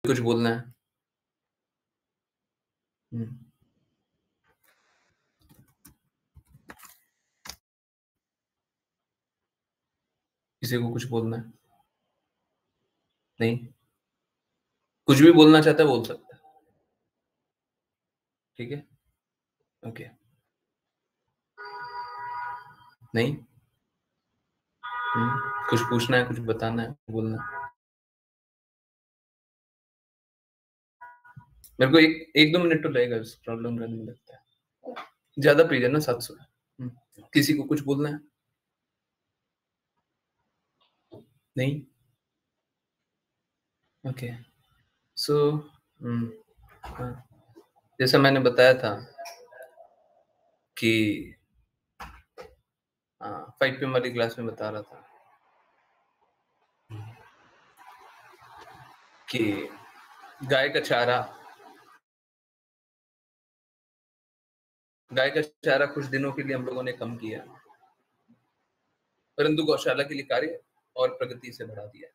कुछ बोलना है? हम्म, किसी को कुछ बोलना है? नहीं, कुछ भी बोलना चाहता है बोल सकता है। ठीक है, ओके। नहीं। कुछ पूछना है, कुछ बताना है, बोलना है? मेरे को एक एक दो मिनट तो लगेगा इस प्रॉब्लम करने में, लगता है ज्यादा पेज है ना, 700। किसी को कुछ बोलना है? नहीं, ओके। सो जैसा मैंने बताया था कि 5 PM वाली क्लास में बता रहा था कि गाय का चारा कुछ दिनों के लिए हम लोगों ने कम किया, परंतु गौशाला के लिए कार्य और प्रगति से बढ़ा दिया।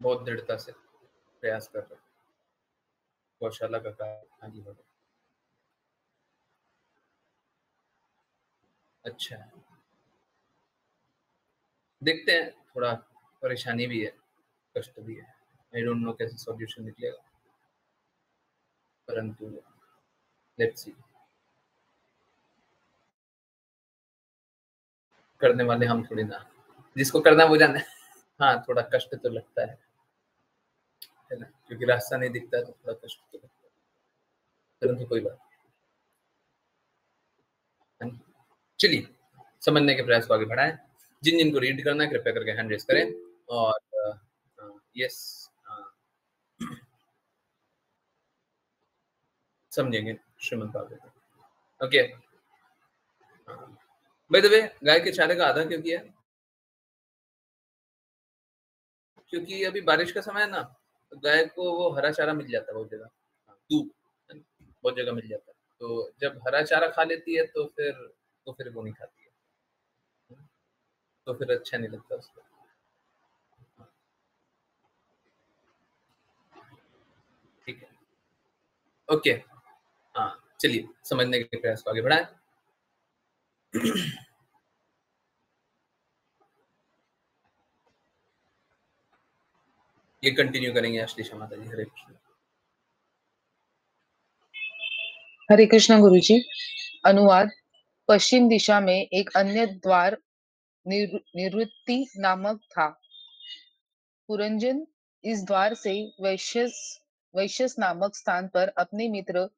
बहुत दृढ़ता से प्रयास कर रहे हैं गौशाला का कार्य आगे बढ़े। अच्छा, देखते हैं। थोड़ा परेशानी भी है, कष्ट भी है। आई डोंट नो कैसे सॉल्यूशन निकलेगा, परंतु लेट्स सी। करने वाले हम थोड़ी ना, जिसको करना है वो जाने। हाँ, थोड़ा कष्ट तो लगता है ना, क्योंकि रास्ता नहीं दिखता है तो थोड़ा कष्ट तो लगता है, परंतु कोई बात नहीं। चलिए, समझने के प्रयास को आगे बढ़ाएं। जिन जिनको रीड करना है कृपया करके हैंड रेस करें। और यस, समझेंगे Shrimant Bhagwat. Okay. By the way, गाय के चारे का आधा क्यों किया? क्योंकि अभी बारिश का समय है ना, तो गाय को वो हरा चारा मिल जाता है बहुत जगह। दूब बहुत जगह मिल जाता है, तो जब हरा चारा खा लेती है तो फिर वो नहीं खाती है, तो फिर अच्छा नहीं लगता उसको। ठीक है, ओके। हाँ, चलिए समझने के प्रयास को आगे बढ़ाएं। ये कंटिन्यू करेंगे आश्लेषा माता जी। हरे कृष्ण। हरे कृष्ण गुरुजी। अनुवाद। पश्चिम दिशा में एक अन्य द्वार निवृत्ति नामक था। पुरंजन इस द्वार से वैश्यस नामक स्थान पर अपने मित्र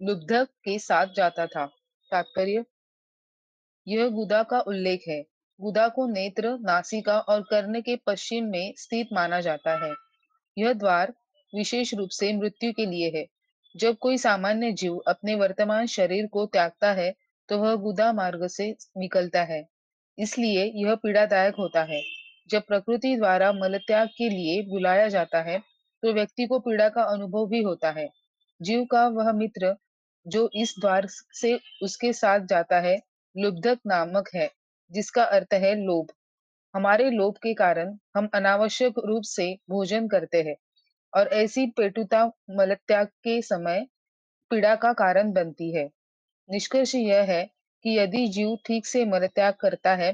लुब्धक के साथ जाता था। तात्पर्य। यह गुदा का उल्लेख है। गुदा को नेत्र, नासिका और कर्ण के पश्चिम में स्थित माना जाता है। यह द्वार विशेष रूप से मृत्यु के लिए है। जब कोई सामान्य जीव अपने वर्तमान शरीर को त्यागता है तो वह गुदा मार्ग से निकलता है, इसलिए यह पीड़ादायक होता है। जब प्रकृति द्वारा मलत्याग के लिए बुलाया जाता है तो व्यक्ति को पीड़ा का अनुभव भी होता है। जीव का वह मित्र जो इस द्वार से उसके साथ जाता है लुब्धक नामक है, जिसका अर्थ है लोभ। हमारे लोभ के कारण हम अनावश्यक रूप से भोजन करते हैं और ऐसी पेटुता मलत्याग के समय पीड़ा का कारण बनती है। निष्कर्ष यह है कि यदि जीव ठीक से मलत्याग करता है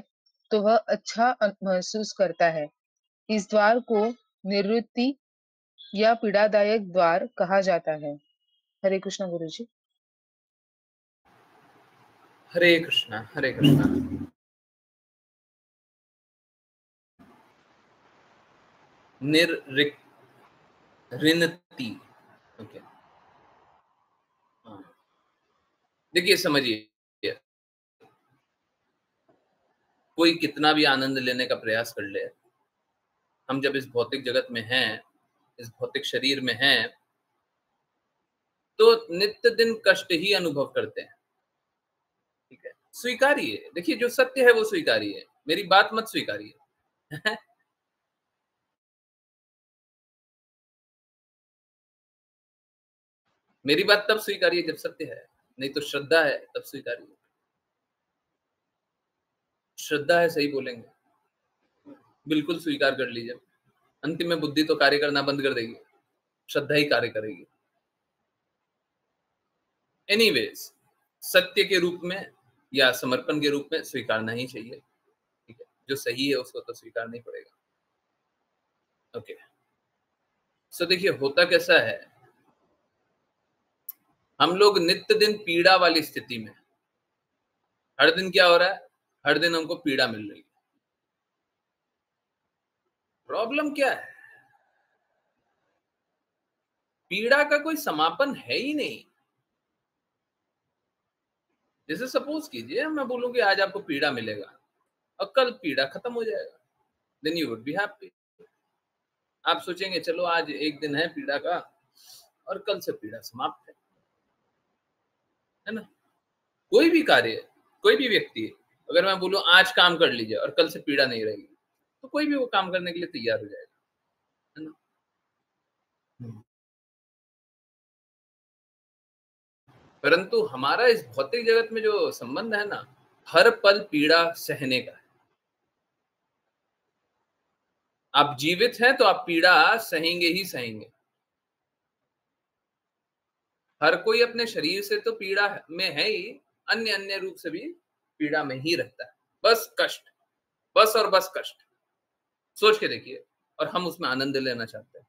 तो वह अच्छा महसूस करता है। इस द्वार को निवृत्ति या पीड़ादायक द्वार कहा जाता है। हरे कृष्ण गुरुजी। हरे कृष्णा, हरे कृष्णा। ऋणति। ओके, देखिए समझिए, कोई कितना भी आनंद लेने का प्रयास कर ले, हम जब इस भौतिक जगत में हैं, इस भौतिक शरीर में हैं, तो नित्य दिन कष्ट ही अनुभव करते हैं। ठीक है, स्वीकारिए। देखिए, जो सत्य है वो स्वीकारिए, मेरी बात मत स्वीकारिए। मेरी बात तब स्वीकारिए जब सत्य है, नहीं तो श्रद्धा है तब स्वीकारिए। श्रद्धा है, सही बोलेंगे, बिल्कुल स्वीकार कर लीजिए। अंतिम में बुद्धि तो कार्य करना बंद कर देगी, श्रद्धा ही कार्य करेगी। एनीवेज, सत्य के रूप में या समर्पण के रूप में स्वीकारना ही चाहिए, ठीक है। जो सही है उसको तो स्वीकारना ही पड़ेगा। ओके, सो देखिए होता कैसा है, हम लोग नित्य दिन पीड़ा वाली स्थिति में, हर दिन क्या हो रहा है, हर दिन हमको पीड़ा मिल रही है। प्रॉब्लम क्या है, पीड़ा का कोई समापन है ही नहीं। जैसे सपोज कीजिए मैं बोलूं कि आज आपको पीड़ा मिलेगा और कल पीड़ा खत्म हो जाएगा, then you would be happy. आप सोचेंगे चलो आज एक दिन है पीड़ा का और कल से पीड़ा समाप्त है ना। कोई भी कार्य, कोई भी व्यक्ति, अगर मैं बोलूं आज काम कर लीजिए और कल से पीड़ा नहीं रहेगी, तो कोई भी वो काम करने के लिए तैयार हो जाएगा, है ना। परंतु हमारा इस भौतिक जगत में जो संबंध है ना, हर पल पीड़ा सहने का है। आप जीवित हैं तो आप पीड़ा सहेंगे ही सहेंगे। हर कोई अपने शरीर से तो पीड़ा में है ही, अन्य अन्य रूप से भी पीड़ा में ही रहता है। बस कष्ट, बस और बस कष्ट। सोच के देखिए, और हम उसमें आनंद लेना चाहते हैं।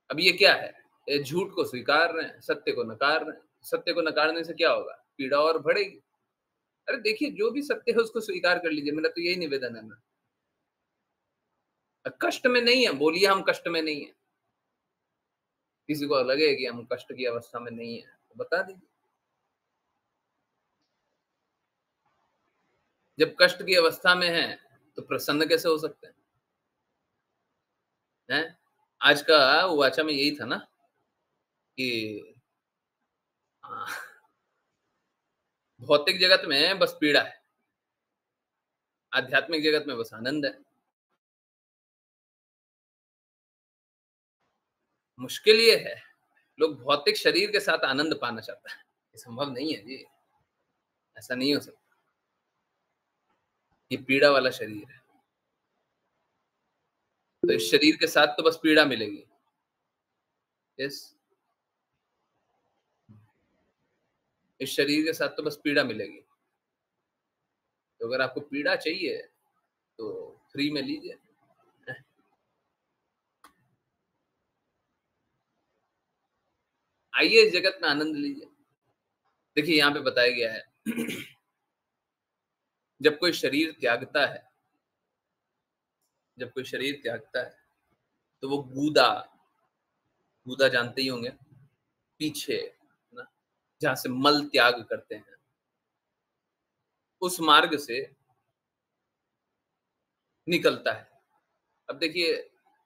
अब ये क्या है, ये झूठ को स्वीकार रहे हैं, सत्य को नकार रहे हैं। सत्य को नकारने से क्या होगा, पीड़ा और बढ़ेगी। अरे देखिए, जो भी सत्य है उसको स्वीकार कर लीजिए, मेरा तो यही निवेदन है ना। कष्ट में नहीं है, बोलिए हम कष्ट में नहीं है। किसी को लगे कि हम कष्ट की अवस्था में नहीं है तो बता दीजिए। जब कष्ट की अवस्था में है तो प्रसन्न कैसे हो सकते हैं? आज का वाचा में यही था ना कि भौतिक जगत में बस पीड़ा है, आध्यात्मिक जगत में बस आनंद है। मुश्किल ये है, लोग भौतिक शरीर के साथ आनंद पाना चाहता है। ये संभव नहीं है जी, ऐसा नहीं हो सकता। ये पीड़ा वाला शरीर है, तो इस शरीर के साथ तो बस पीड़ा मिलेगी। यस, इस शरीर के साथ तो बस पीड़ा मिलेगी। तो अगर आपको पीड़ा चाहिए तो फ्री में लीजिए। आइए इस जगत में आनंद लीजिए। देखिए यहाँ पे बताया गया है जब कोई शरीर त्यागता है, जब कोई शरीर त्यागता है तो वो गूदा, गूदा जानते ही होंगे, पीछे ना, जहां से मल त्याग करते हैं, उस मार्ग से निकलता है। अब देखिए,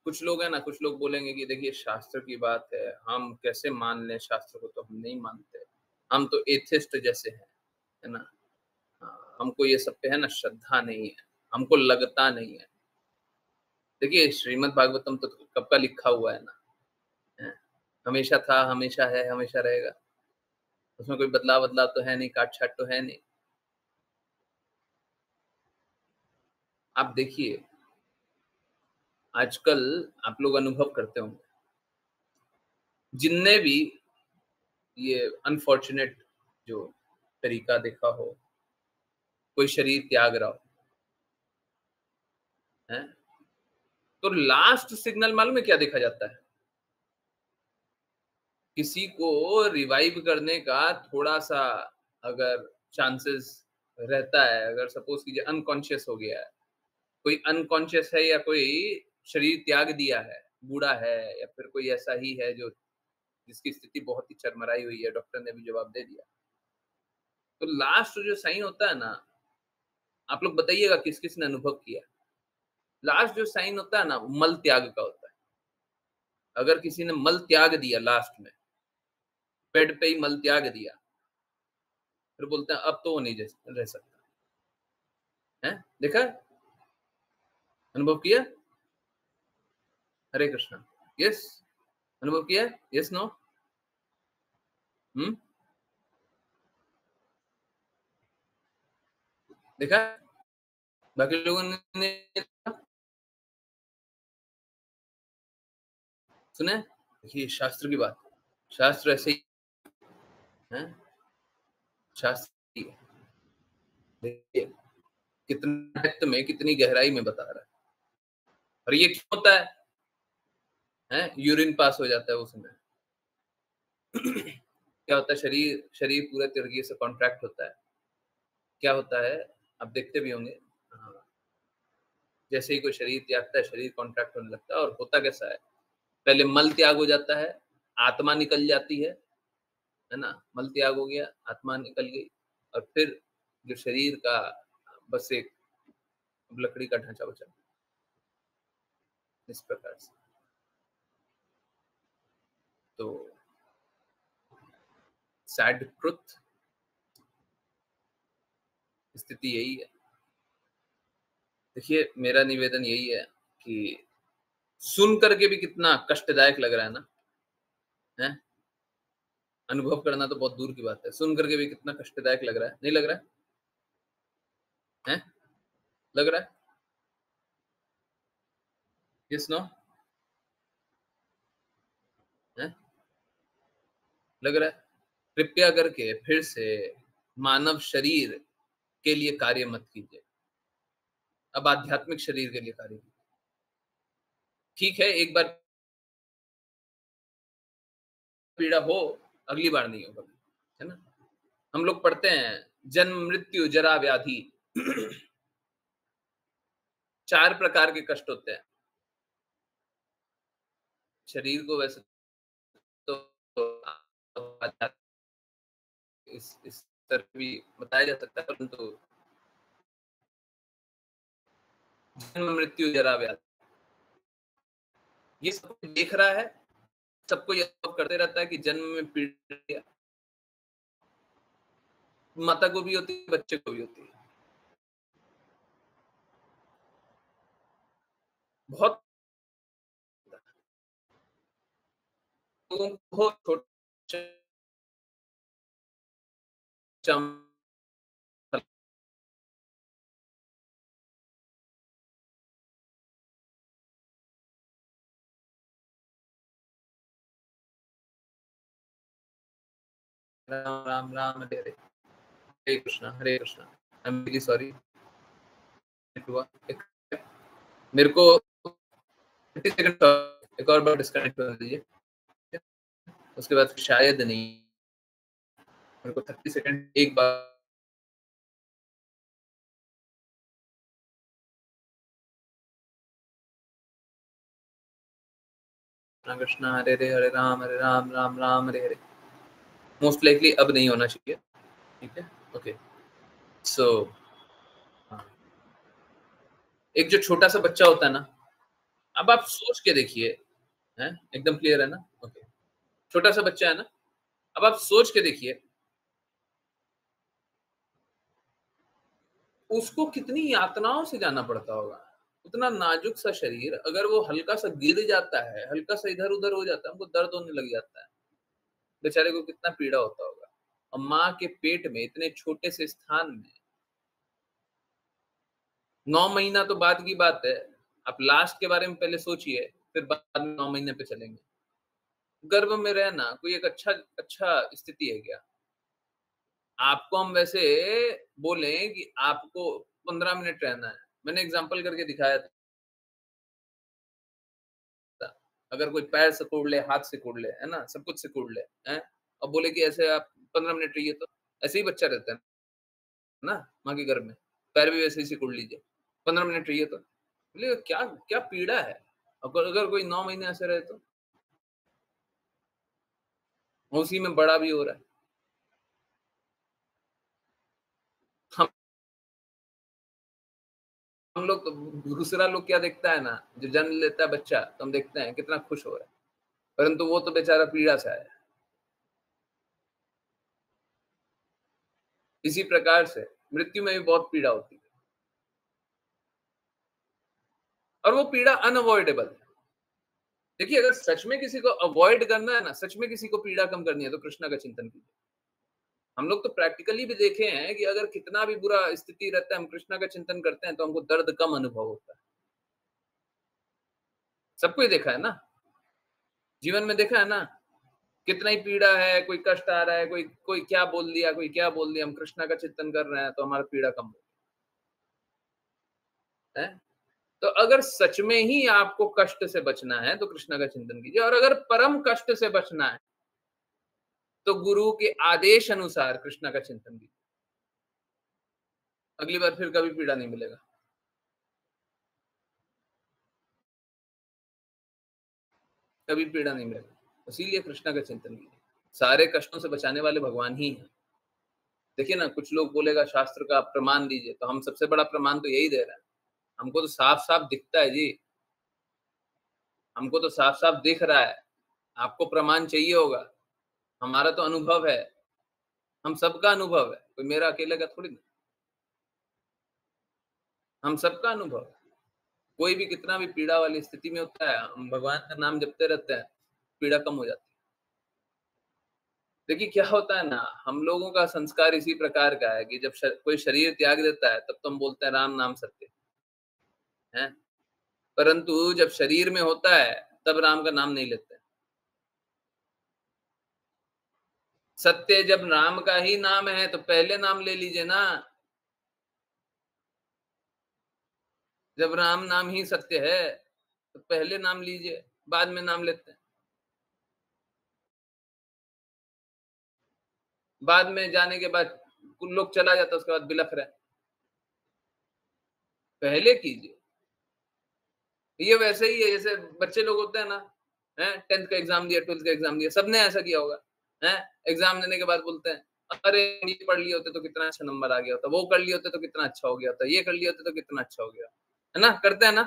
कुछ लोग हैं ना, कुछ लोग बोलेंगे कि देखिए शास्त्र की बात है, हम कैसे मान लें शास्त्र को, तो हम नहीं मानते, हम तो एथिस्ट जैसे हैं, है ना। हाँ, हमको ये सब पे है ना श्रद्धा नहीं है, हमको लगता नहीं है। देखिए श्रीमद् भागवतम तो कब का लिखा हुआ है ना, है? हमेशा था, हमेशा है, हमेशा रहेगा। उसमें कोई बदलाव बदलाव तो है नहीं, काट छाट तो है नहीं। आप देखिए आजकल आप लोग अनुभव करते होंगे, जिनने भी ये अनफॉर्चुनेट जो तरीका देखा हो, कोई शरीर त्याग रहा हो, है, तो लास्ट सिग्नल मालूम है क्या देखा जाता है? किसी को रिवाइव करने का थोड़ा सा अगर चांसेस रहता है, अगर सपोज कीजिए अनकॉन्शियस हो गया है, कोई अनकॉन्शियस है या कोई शरीर त्याग दिया है, बूढ़ा है, या फिर कोई ऐसा ही है जो जिसकी स्थिति बहुत ही चरमराई हुई है, डॉक्टर ने भी जवाब दे दिया, तो लास्ट जो साइन होता है ना, आप लोग बताइएगा किस किस ने अनुभव किया। लास्ट जो साइन होता है ना, मल त्याग का होता है। अगर किसी ने मल त्याग दिया, लास्ट में बेड पे ही मल त्याग दिया, फिर बोलते हैं अब तो वो नहीं रह सकता है। देखा, अनुभव किया? हरे कृष्णा। यस, अनुभव किया? Yes, no? हम्म, देखा, बाकी लोगों ने सुने? देखिए शास्त्र की बात, शास्त्र ऐसे ही है, शास्त्र ही है। देखिए कितना डेप्थ में, कितनी गहराई में बता रहा है। और ये क्यों होता है? यूरिन पास हो जाता है उस समय। क्या होता है? शरीर शरीर पूरे तरीके से कॉन्ट्रैक्ट होता है। क्या होता है? आप देखते भी होंगे, हाँ, जैसे ही कोई शरीर त्यागता है, शरीर कॉन्ट्रैक्ट होने लगता है। और होता कैसा है? पहले मल त्याग हो जाता है, आत्मा निकल जाती है ना? मल त्याग हो गया, आत्मा निकल गई, और फिर जो शरीर का बस एक लकड़ी का ढांचा बचा, इस प्रकार से। तो सैड ट्रुथ, स्थिति यही है। देखिए मेरा निवेदन यही है कि सुन करके भी कितना कष्टदायक लग रहा है ना, है? अनुभव करना तो बहुत दूर की बात है, सुन करके भी कितना कष्टदायक लग रहा है, नहीं लग रहा है? लग रहा है? Yes no? है? लग रहा है? कृपया करके फिर से मानव शरीर के लिए कार्य मत कीजिए, अब आध्यात्मिक शरीर के लिए कार्य कीजिए। ठीक है, एक बार पीड़ा हो, अगली बार नहीं होगा, है ना? हम लोग पढ़ते हैं जन्म मृत्यु जरा व्याधि, 4 प्रकार के कष्ट होते हैं शरीर को। वैसे तो इस स्तर पे भी बताया जा सकता है, परंतु जन्म मृत्यु जरा व्याधि, ये सब कोई देख रहा है, सबको ये अनुभव करते रहता है कि जन्म में पीड़ा माता को भी होती है, बच्चे को भी होती है। बहुत लोगों को छोटे Ram Ram Ram Hare Hare Krishna Hare Krishna. I am really sorry, मेरे को 30 सेकंड एक और बार डिस्कनेक्ट कर दीजिए, उसके बाद शायद नहीं, मेरे को 30 सेकंड एक बार। कृष्णा हरे हरे हरे राम राम राम हरे हरे। मोस्ट लाइकली अब नहीं होना चाहिए, ठीक है? ओके, सो एक जो छोटा सा बच्चा होता है ना, अब आप सोच के देखिए, हैं? एकदम क्लियर है ना? ओके, छोटा सा बच्चा है ना, अब आप सोच के देखिए उसको कितनी यातनाओं से जाना पड़ता होगा। उतना नाजुक सा शरीर, अगर वो हल्का सा गिर जाता है, हल्का सा इधर उधर हो जाता है, हमको दर्द होने लग जाता है, बेचारे को कितना पीड़ा होता होगा। और माँ के पेट में इतने छोटे से स्थान में 9 महीना तो बाद की बात है, आप लास्ट के बारे में पहले सोचिए, फिर बाद में 9 महीने पे चलेंगे। गर्भ में रहना कोई एक अच्छा अच्छा स्थिति है क्या? आपको हम वैसे बोलें कि आपको 15 मिनट रहना है, मैंने एग्जांपल करके दिखाया था। अगर कोई पैर सिकुड़ ले, हाथ सिकुड़ ले, है ना? सब कुछ सिकुड़ ले, हैं? और बोले कि ऐसे आप 15 मिनट रहिए, तो ऐसे ही बच्चा रहता है ना माँ के गर्भ में, पैर भी वैसे ही सिकुड़ लीजिए, 15 मिनट रहिए तो। बोले क्या क्या पीड़ा है, अगर अगर कोई 9 महीने ऐसे रहे तो? उसी में बड़ा भी हो रहा है। हम हम लोग तो, दूसरा लोग क्या देखता है ना, जो जन्म लेता है बच्चा, तो हम देखते हैं कितना खुश हो रहा है, परंतु वो तो बेचारा पीड़ा से आया है। इसी प्रकार से मृत्यु में भी बहुत पीड़ा होती है, और वो पीड़ा अनअवॉइडेबल है। देखिए अगर सच में किसी को अवॉइड करना है ना, सच में किसी को पीड़ा कम करनी है, तो कृष्णा का चिंतन कीजिए। हम लोग तो प्रैक्टिकली भी देखे हैं कि अगर कितना भी बुरा स्थिति रहता है, हम कृष्णा का चिंतन करते हैं तो हमको दर्द कम अनुभव होता है। सबको ही देखा है ना? जीवन में देखा है ना, कितना ही पीड़ा है, कोई कष्ट आ रहा है, कोई कोई क्या बोल दिया, कोई क्या बोल दिया, हम कृष्णा का चिंतन कर रहे हैं तो हमारा पीड़ा कम हो है। तो अगर सच में ही आपको कष्ट से बचना है तो कृष्णा का चिंतन कीजिए, और अगर परम कष्ट से बचना है तो गुरु के आदेश अनुसार कृष्णा का चिंतन कीजिए। अगली बार फिर कभी पीड़ा नहीं मिलेगा। कभी पीड़ा नहीं मिलेगा। इसीलिए कृष्णा का चिंतन कीजिए। सारे कष्टों से बचाने वाले भगवान ही हैं। देखिए ना, कुछ लोग बोलेगा शास्त्र का प्रमाण दीजिए, तो हम सबसे बड़ा प्रमाण तो यही दे रहे हैं। हमको तो साफ-साफ दिखता है जी। हमको तो साफ-साफ दिख रहा है। आपको प्रमाण चाहिए होगा। हमारा तो अनुभव है। हम सबका अनुभव है। कोई मेरा अकेले का थोड़ी ना। हम सबका अनुभव है। कोई भी कितना भी पीड़ा वाली स्थिति में होता है, हम भगवान का नाम जपते रहते हैं, पीड़ा कम हो जाती है। देखिए क्या होता है ना, हम लोगों का संस्कार इसी प्रकार का है कि जब कोई शरीर त्याग देता है, तब तो हम बोलते हैं राम नाम सत्य है। परंतु जब शरीर में होता है, तब राम का नाम नहीं लेते। सत्य जब राम का ही नाम है, तो पहले नाम ले लीजिए ना। जब राम नाम ही सत्य है, तो पहले नाम लीजिए, बाद में नाम लेते हैं। बाद में जाने के बाद कुछ लोग चला जाता है, उसके बाद बिलख रहे हैं। पहले कीजिए। ये वैसे ही है जैसे बच्चे लोग होते हैं ना, हैं 10th का एग्जाम दिया, 12th का एग्जाम दिया, सबने ऐसा किया होगा। हैं एग्जाम देने के बाद बोलते हैं, अरे ये पढ़ लिए होते तो कितना अच्छा नंबर आ गया होता, वो कर लिए होते तो कितना अच्छा हो गया होता, ये कर लिए होते तो कितना अच्छा हो गया, है ना? करते हैं ना?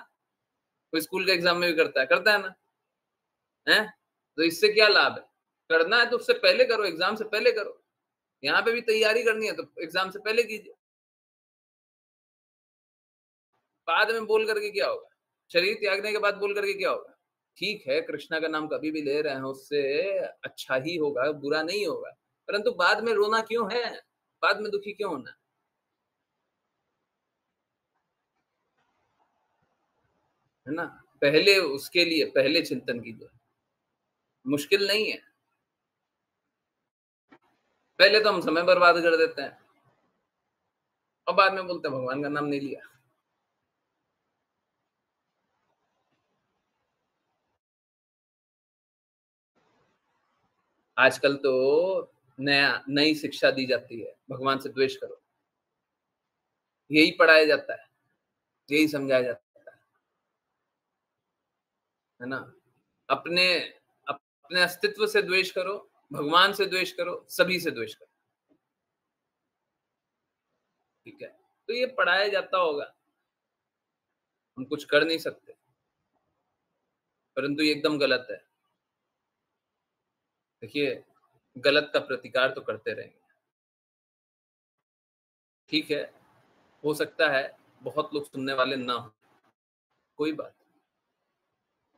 कोई स्कूल के एग्जाम में भी करता है ना? हैं? तो इससे क्या लाभ है? करना है तो उससे पहले करो, एग्जाम से पहले करो। यहाँ पे भी तैयारी करनी है तो एग्जाम से पहले कीजिए। बाद में बोल करके क्या होगा? शरीर त्यागने के बाद बोल करके क्या होगा? ठीक है, कृष्णा का नाम कभी भी ले रहे हैं, उससे अच्छा ही होगा, बुरा नहीं होगा। परंतु बाद में रोना क्यों है? बाद में दुखी क्यों होना है ना? पहले उसके लिए पहले चिंतन कीजिए। मुश्किल नहीं है। पहले तो हम समय बर्बाद कर देते हैं और बाद में बोलते हैं भगवान का नाम नहीं लिया। आजकल तो नई शिक्षा दी जाती है, भगवान से द्वेष करो। यही पढ़ाया जाता है, यही समझाया जाता है ना? अपने अपने अस्तित्व से द्वेष करो, भगवान से द्वेष करो, सभी से द्वेष करो। ठीक है? तो ये पढ़ाया जाता होगा। हम कुछ कर नहीं सकते, परंतु ये एकदम गलत है। देखिए, गलत का प्रतिकार तो करते रहेंगे। ठीक है, हो सकता है बहुत लोग सुनने वाले ना हों, कोई बात नहीं।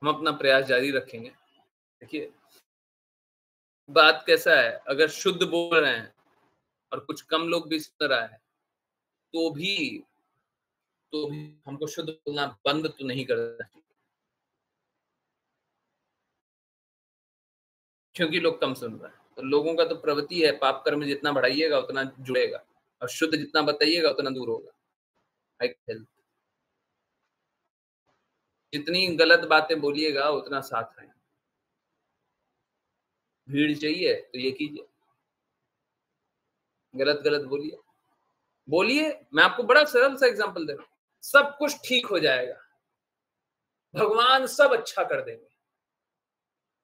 हम अपना प्रयास जारी रखेंगे। देखिए, बात कैसा है, अगर शुद्ध बोल रहे हैं और कुछ कम लोग भी सुन रहा है, तो भी हमको शुद्ध बोलना बंद तो नहीं करना चाहिए, क्योंकि लोग कम सुन रहे हैं। तो लोगों का तो प्रवृत्ति है, पाप कर्म जितना बढ़ाइएगा उतना जुड़ेगा और शुद्ध जितना बताइएगा उतना दूर होगा। हेल्थ जितनी गलत बातें बोलिएगा उतना साथ रहेगा। भीड़ चाहिए तो ये कीजिए, गलत गलत बोलिए। बोलिए, मैं आपको बड़ा सरल सा एग्जांपल दे रहा हूँ, सब कुछ ठीक हो जाएगा, भगवान सब अच्छा कर देंगे,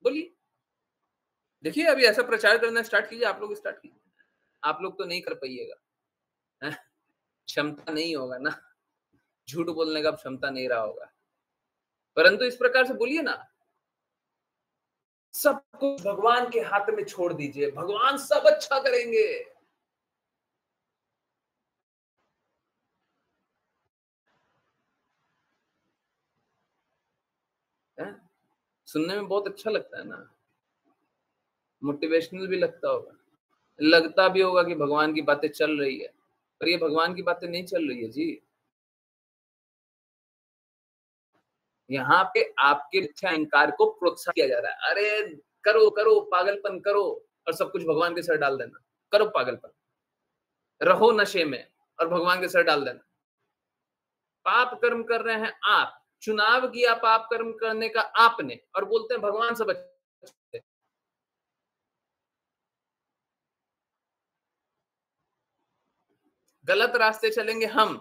बोलिए। देखिए अभी ऐसा प्रचार करना स्टार्ट कीजिए, आप लोग स्टार्ट कीजिए। आप लोग तो नहीं कर पाइएगा, क्षमता नहीं होगा ना, झूठ बोलने का क्षमता नहीं रहा होगा, परंतु इस प्रकार से बोलिए ना, सब कुछ भगवान के हाथ में छोड़ दीजिए, भगवान सब अच्छा करेंगे। है? सुनने में बहुत अच्छा लगता है ना, मोटिवेशनल भी लगता होगा, लगता भी होगा कि भगवान की बातें चल रही है, पर ये भगवान की बातें नहीं चल रही है जी, यहाँ पे आपके मिथ्या अहंकार को प्रोत्साहित किया जा रहा है। अरे करो करो, पागलपन करो, और सब कुछ भगवान के सर डाल देना। करो पागलपन, रहो नशे में और भगवान के सर डाल देना। पाप कर्म कर रहे हैं आप, चुनाव किया पाप कर्म करने का आपने, और बोलते हैं भगवान से बचते। गलत रास्ते चलेंगे हम,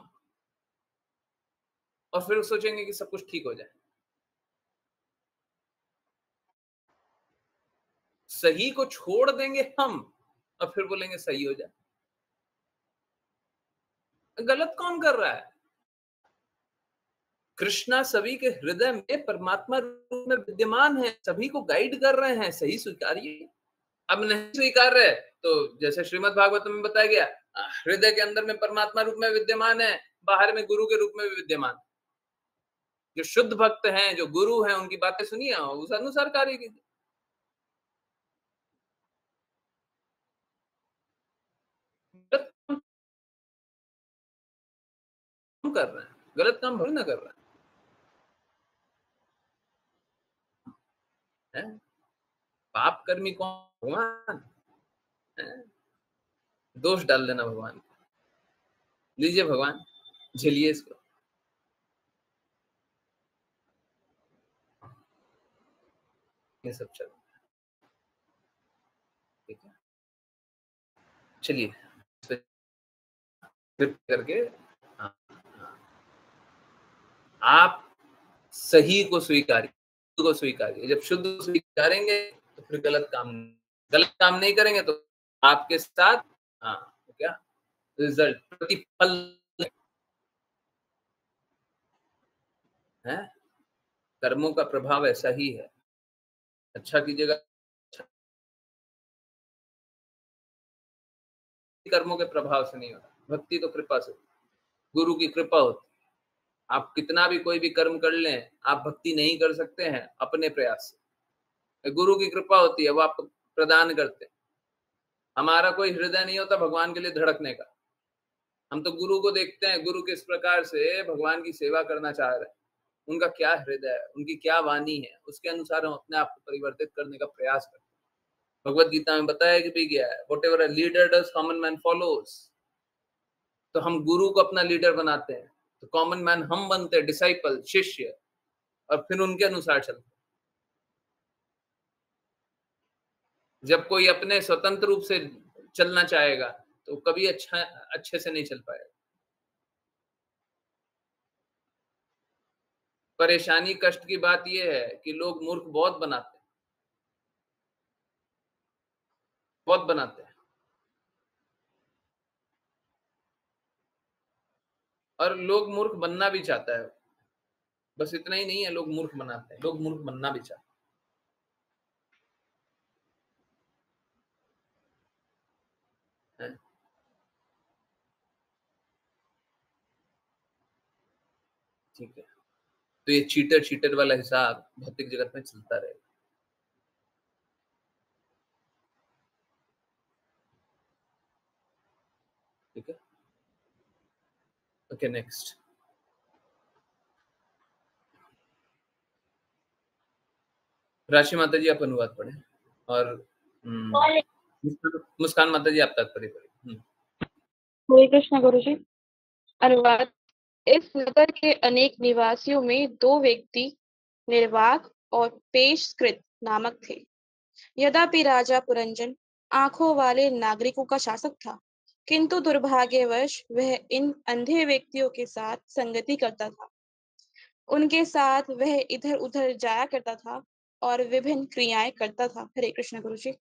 और फिर सोचेंगे कि सब कुछ ठीक हो जाए। सही को छोड़ देंगे हम, और फिर बोलेंगे सही हो जाए। गलत कौन कर रहा है? कृष्णा सभी के हृदय में परमात्मा रूप में विद्यमान है, सभी को गाइड कर रहे हैं, सही स्वीकारिए। अब नहीं स्वीकार रहे तो जैसे श्रीमद् भागवत में बताया गया, हृदय के अंदर में परमात्मा रूप में विद्यमान है, बाहर में गुरु के रूप में भी विद्यमान। जो शुद्ध भक्त हैं, जो गुरु हैं, उनकी बातें सुनिए, उस अनुसार कार्य कीजिए। गलत काम कर रहे हैं, गलत काम भले ना कर रहे हैं। पाप कर्मी कौन? भगवान है? दोष डाल देना भगवान, लीजिए भगवान झेलिए इसको। ये सब चल ठीक है, चलिए करके। हाँ, हाँ। आप सही को स्वीकारिए, को स्वीकारिए। जब शुद्ध स्वीकारेंगे तो फिर गलत काम नहीं करेंगे, तो आपके साथ हाँ क्या रिजल्ट, प्रतिफल है। कर्मों का प्रभाव ऐसा ही है। अच्छा कीजिएगा, कर्मों के प्रभाव से नहीं होता, भक्ति तो कृपा से, गुरु की कृपा होती। आप कितना भी कोई भी कर्म कर लें, आप भक्ति नहीं कर सकते हैं अपने प्रयास से। गुरु की कृपा होती है, वो आपको प्रदान करते हैं। हमारा कोई हृदय नहीं होता भगवान के लिए धड़कने का। हम तो गुरु को देखते हैं, गुरु किस प्रकार से भगवान की सेवा करना चाह रहे हैं, उनका क्या हृदय है, उनकी क्या वाणी है, उसके अनुसार हम अपने आप को परिवर्तित करने का प्रयास करते हैं। भगवत गीता में बताया कि भी गया है, what ever a leader does common man follows. तो हम गुरु को अपना लीडर बनाते हैं, तो कॉमन मैन हम बनते हैं, डिसाइपल, शिष्य, और फिर उनके अनुसार चलते हैं। जब कोई अपने स्वतंत्र रूप से चलना चाहेगा तो कभी अच्छे से नहीं चल पाएगा। परेशानी कष्ट की बात यह है कि लोग मूर्ख बहुत बनाते हैं, बहुत बनाते हैं। और लोग मूर्ख बनना भी चाहता है, बस इतना ही नहीं है, लोग मूर्ख बनाते हैं, लोग मूर्ख बनना भी चाहते हैं। ठीक है, तो ये चीटर चीटर वाला हिसाब भौतिक जगत में चलता रहेगा। ठीक है, ओके नेक्स्ट। राशि माता जी आप अनुवाद पढ़े, और मुस्कान माता जी आप तात्पर्य पढ़े। हरे कृष्ण गुरु जी। अनुवाद। इस नगर के अनेक निवासियों में दो व्यक्ति निर्वाक और पेशकृत नामक थे। यद्यपि राजा पुरंजन आंखों वाले नागरिकों का शासक था, किंतु दुर्भाग्यवश वह इन अंधे व्यक्तियों के साथ संगति करता था। उनके साथ वह इधर उधर जाया करता था और विभिन्न क्रियाएं करता था। हरे कृष्ण गुरु जी।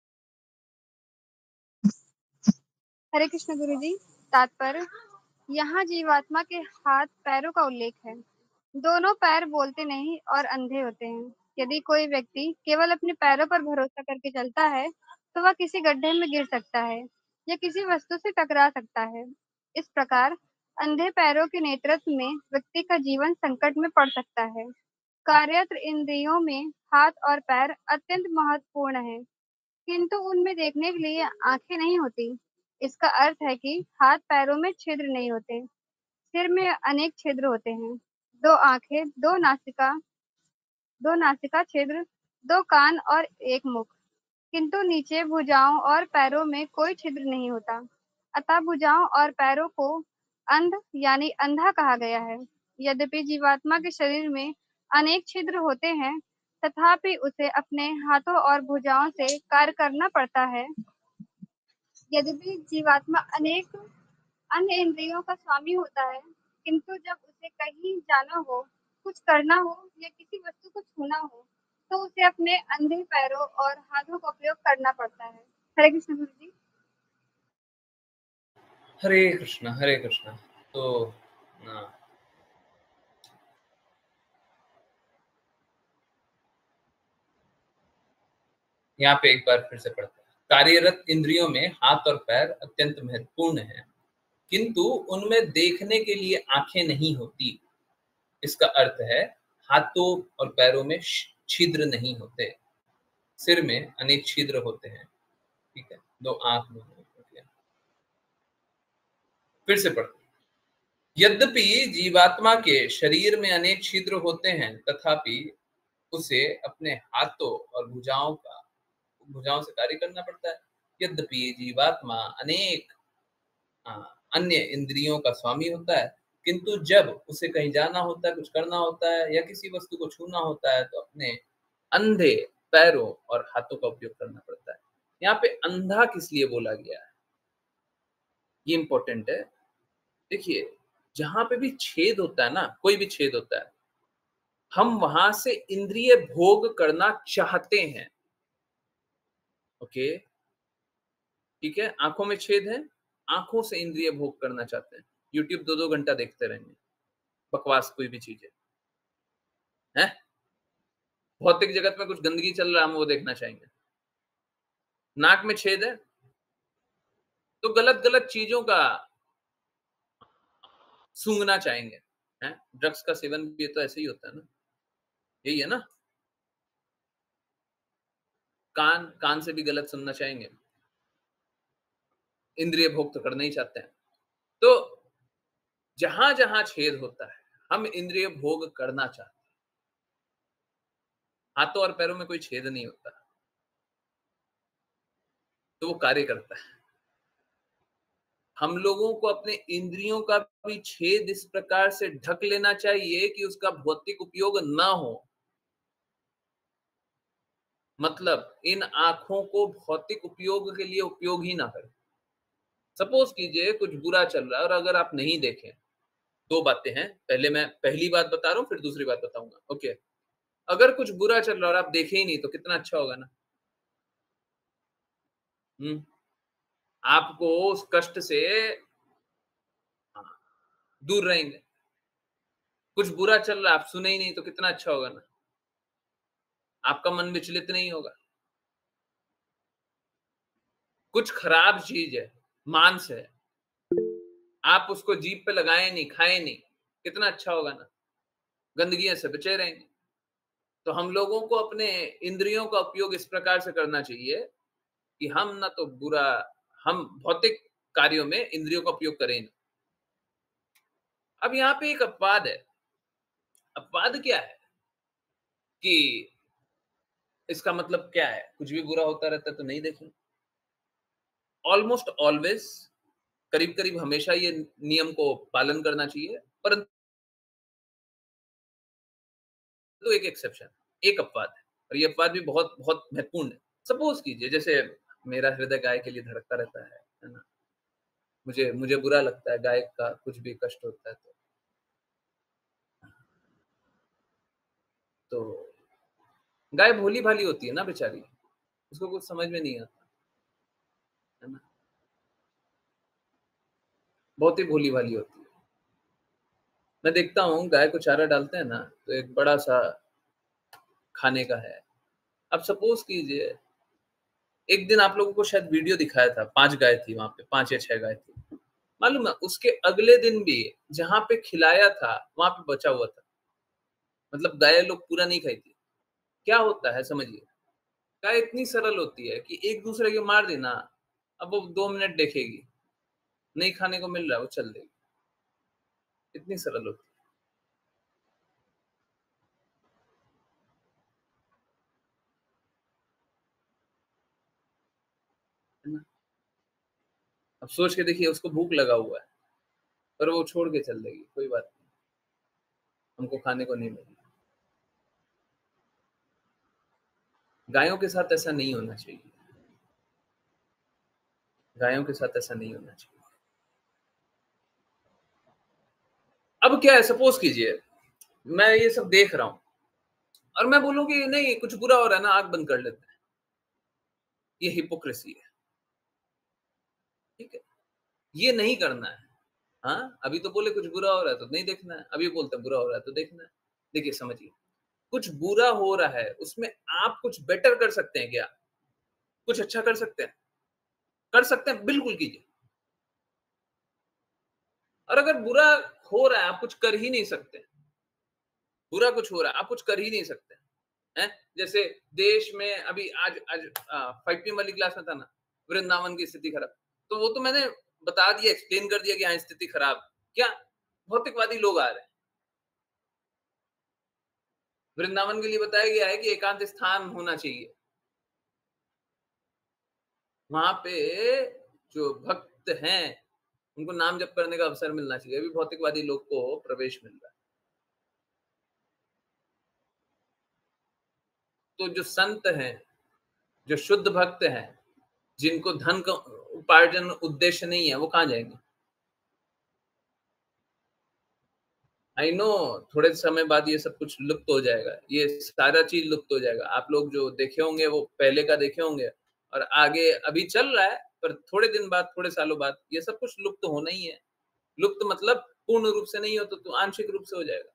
हरे कृष्ण गुरु जी। तात्पर्य, यहाँ जीवात्मा के हाथ पैरों का उल्लेख है। दोनों पैर बोलते नहीं और अंधे होते हैं। यदि कोई व्यक्ति केवल अपने पैरों पर भरोसा करके चलता है तो वह किसी गड्ढे में गिर सकता है या किसी वस्तु से टकरा सकता है। इस प्रकार अंधे पैरों के नेतृत्व में व्यक्ति का जीवन संकट में पड़ सकता है। कार्यत्र इंद्रियों में हाथ और पैर अत्यंत महत्वपूर्ण है, किंतु उनमें देखने के लिए आंखें नहीं होती। इसका अर्थ है कि हाथ पैरों में छिद्र नहीं होते, सिर में अनेक छिद्र होते हैं। दो आंखें, दो नासिका, 2 नासिका छिद्र, 2 कान और 1 मुख, किंतु नीचे भुजाओं और पैरों में कोई छिद्र नहीं होता। अतः भुजाओं और पैरों को अंध यानी अंधा कहा गया है। यद्यपि जीवात्मा के शरीर में अनेक छिद्र होते हैं, तथापि उसे अपने हाथों और भुजाओं से कार्य करना पड़ता है। यद्यपि जीवात्मा अनेक अन्य इंद्रियों का स्वामी होता है, किंतु जब उसे कहीं जाना हो, कुछ करना हो या किसी वस्तु को छूना हो, तो उसे अपने अंधे पैरों और हाथों का उपयोग करना पड़ता है। हरे कृष्ण गुरु जी। हरे कृष्णा हरे कृष्णा। तो यहाँ पे एक बार फिर से पढ़ते हैं। कार्यरत इंद्रियों में हाथ और पैर अत्यंत महत्वपूर्ण हैं, किंतु उनमें देखने के लिए आंखें नहीं होती। इसका अर्थ है हाथों और पैरों में छिद्र नहीं होते, सिर में अनेक छिद्र होते हैं, ठीक है, 2 आंख में होती है। फिर से पढ़ते, यद्यपि जीवात्मा के शरीर में अनेक छिद्र होते हैं, तथापि उसे अपने हाथों और भुजाओं से कार्य करना पड़ता है। यद्यपि जीवात्मा अनेक अन्य इंद्रियों का स्वामी होता है, किंतु जब उसे कहीं जाना होता है, कुछ करना होता है या किसी वस्तु को छूना होता है, तो अपने अंधे पैरों और हाथों का उपयोग करना पड़ता है। यहाँ पे अंधा किस लिए बोला गया है, ये इंपॉर्टेंट है। देखिए, जहां पे भी छेद होता है ना, कोई भी छेद होता है, हम वहां से इंद्रिय भोग करना चाहते हैं। ओके, ठीक है, आंखों में छेद है, आंखों से इंद्रिय भोग करना चाहते हैं। यूट्यूब 2-2 घंटा देखते रहेंगे, बकवास कोई भी चीज है। भौतिक जगत में कुछ गंदगी चल रहा है, हम वो देखना चाहेंगे। नाक में छेद है तो गलत गलत चीजों का सूंघना चाहेंगे, हैं? ड्रग्स का सेवन भी तो ऐसे ही होता है ना, यही है ना। कान से भी गलत सुनना चाहेंगे, इंद्रिय भोग तो करना ही चाहते हैं। तो जहां जहां छेद होता है, हम इंद्रिय भोग करना चाहते हैं। हाथों और पैरों में कोई छेद नहीं होता, तो वो कार्य करता है। हम लोगों को अपने इंद्रियों का भी छेद इस प्रकार से ढक लेना चाहिए कि उसका भौतिक उपयोग ना हो। मतलब इन आंखों को भौतिक उपयोग के लिए उपयोग ही ना करें। सपोज कीजिए कुछ बुरा चल रहा है और अगर आप नहीं देखें, 2 बातें हैं, पहले मैं पहली बात बता रहा हूं, फिर दूसरी बात बताऊंगा। ओके, अगर कुछ बुरा चल रहा है और आप देखें ही नहीं, तो कितना अच्छा होगा ना। आपको उस कष्ट से दूर रहेंगे। कुछ बुरा चल रहा है, आप सुने ही नहीं, तो कितना अच्छा होगा ना, आपका मन विचलित नहीं होगा। कुछ खराब चीज है, मांस है, आप उसको जीभ पे लगाए नहीं, खाए नहीं, कितना अच्छा होगा ना, गंदगियों से बचे रहेंगे। तो हम लोगों को अपने इंद्रियों का उपयोग इस प्रकार से करना चाहिए कि हम ना तो बुरा, हम भौतिक कार्यों में इंद्रियों का उपयोग करें ना। अब यहाँ पे एक अपवाद है। अपवाद क्या है कि इसका मतलब क्या है, कुछ भी बुरा होता रहता है तो नहीं देखें। ऑलमोस्ट ऑलवेज, करीब करीब हमेशा ये नियम को पालन करना चाहिए, परंतु एक एक्सेप्शन, एक अपवाद है, और ये अपवाद भी बहुत बहुत महत्वपूर्ण है। सपोज कीजिए, जैसे मेरा हृदय गाय के लिए धड़कता रहता है ना, मुझे मुझे बुरा लगता है गाय का कुछ भी कष्ट होता है तो गाय भोली भाली होती है ना बेचारी, उसको कुछ समझ में नहीं आता है ना, बहुत ही भोली भाली होती है। मैं देखता हूँ गाय को चारा डालते हैं ना, तो एक बड़ा सा खाने का है। अब सपोज कीजिए, एक दिन आप लोगों को शायद वीडियो दिखाया था, 5 गाय थी वहां पे, 5 या 6 गाय थी, मालूम है, उसके अगले दिन भी जहां पे खिलाया था वहां पे बचा हुआ था। मतलब गाय लोग पूरा नहीं खाई थी। क्या होता है समझिए, गाय इतनी सरल होती है कि एक दूसरे के मार देना, अब वो 2 मिनट देखेगी, नहीं खाने को मिल रहा है वो चल देगी, इतनी सरल होती है। है ना। अब सोच के देखिए, उसको भूख लगा हुआ है पर वो छोड़ के चल देगी, कोई बात नहीं, हमको खाने को नहीं मिलेगा। गायों के साथ ऐसा नहीं होना चाहिए, गायों के साथ ऐसा नहीं होना चाहिए। अब क्या है, सपोज कीजिए मैं ये सब देख रहा हूं और मैं बोलूं कि नहीं कुछ बुरा हो रहा है ना, आंख बंद कर लेते हैं, ये हिपोक्रेसी है, ठीक है, ये नहीं करना है। हाँ, अभी तो बोले कुछ बुरा हो रहा है तो नहीं देखना है, अभी बोलते हैं बुरा हो रहा है तो देखना है। देखिए समझिए, कुछ बुरा हो रहा है उसमें आप कुछ बेटर कर सकते हैं क्या? कुछ अच्छा कर सकते हैं? कर सकते हैं, बिल्कुल कीजिए। और अगर बुरा हो रहा है, आप कुछ कर ही नहीं सकते, बुरा कुछ हो रहा है, आप कुछ कर ही नहीं सकते हैं। जैसे देश में अभी आज आज 5 वाली क्लास में था ना, वृंदावन की स्थिति खराब, तो वो तो मैंने बता दिया, एक्सप्लेन कर दिया कि हाँ स्थिति खराब, क्या भौतिकवादी लोग आ रहे हैं। वृंदावन के लिए बताया गया है कि एकांत स्थान होना चाहिए, वहां पे जो भक्त हैं उनको नाम जप करने का अवसर मिलना चाहिए। अभी भौतिकवादी लोग को प्रवेश मिल रहा है। तो जो संत हैं, जो शुद्ध भक्त हैं, जिनको धन का उपार्जन उद्देश्य नहीं है, वो कहां जाएंगे? आई नो थोड़े समय बाद ये सब कुछ लुप्त हो जाएगा, ये सारा चीज लुप्त हो जाएगा। आप लोग जो देखे होंगे वो पहले का देखे होंगे, और आगे अभी चल रहा है, पर थोड़े दिन बाद, थोड़े सालों बाद ये सब कुछ लुप्त होना ही है। लुप्त मतलब पूर्ण रूप से नहीं हो तो आंशिक रूप से हो जाएगा।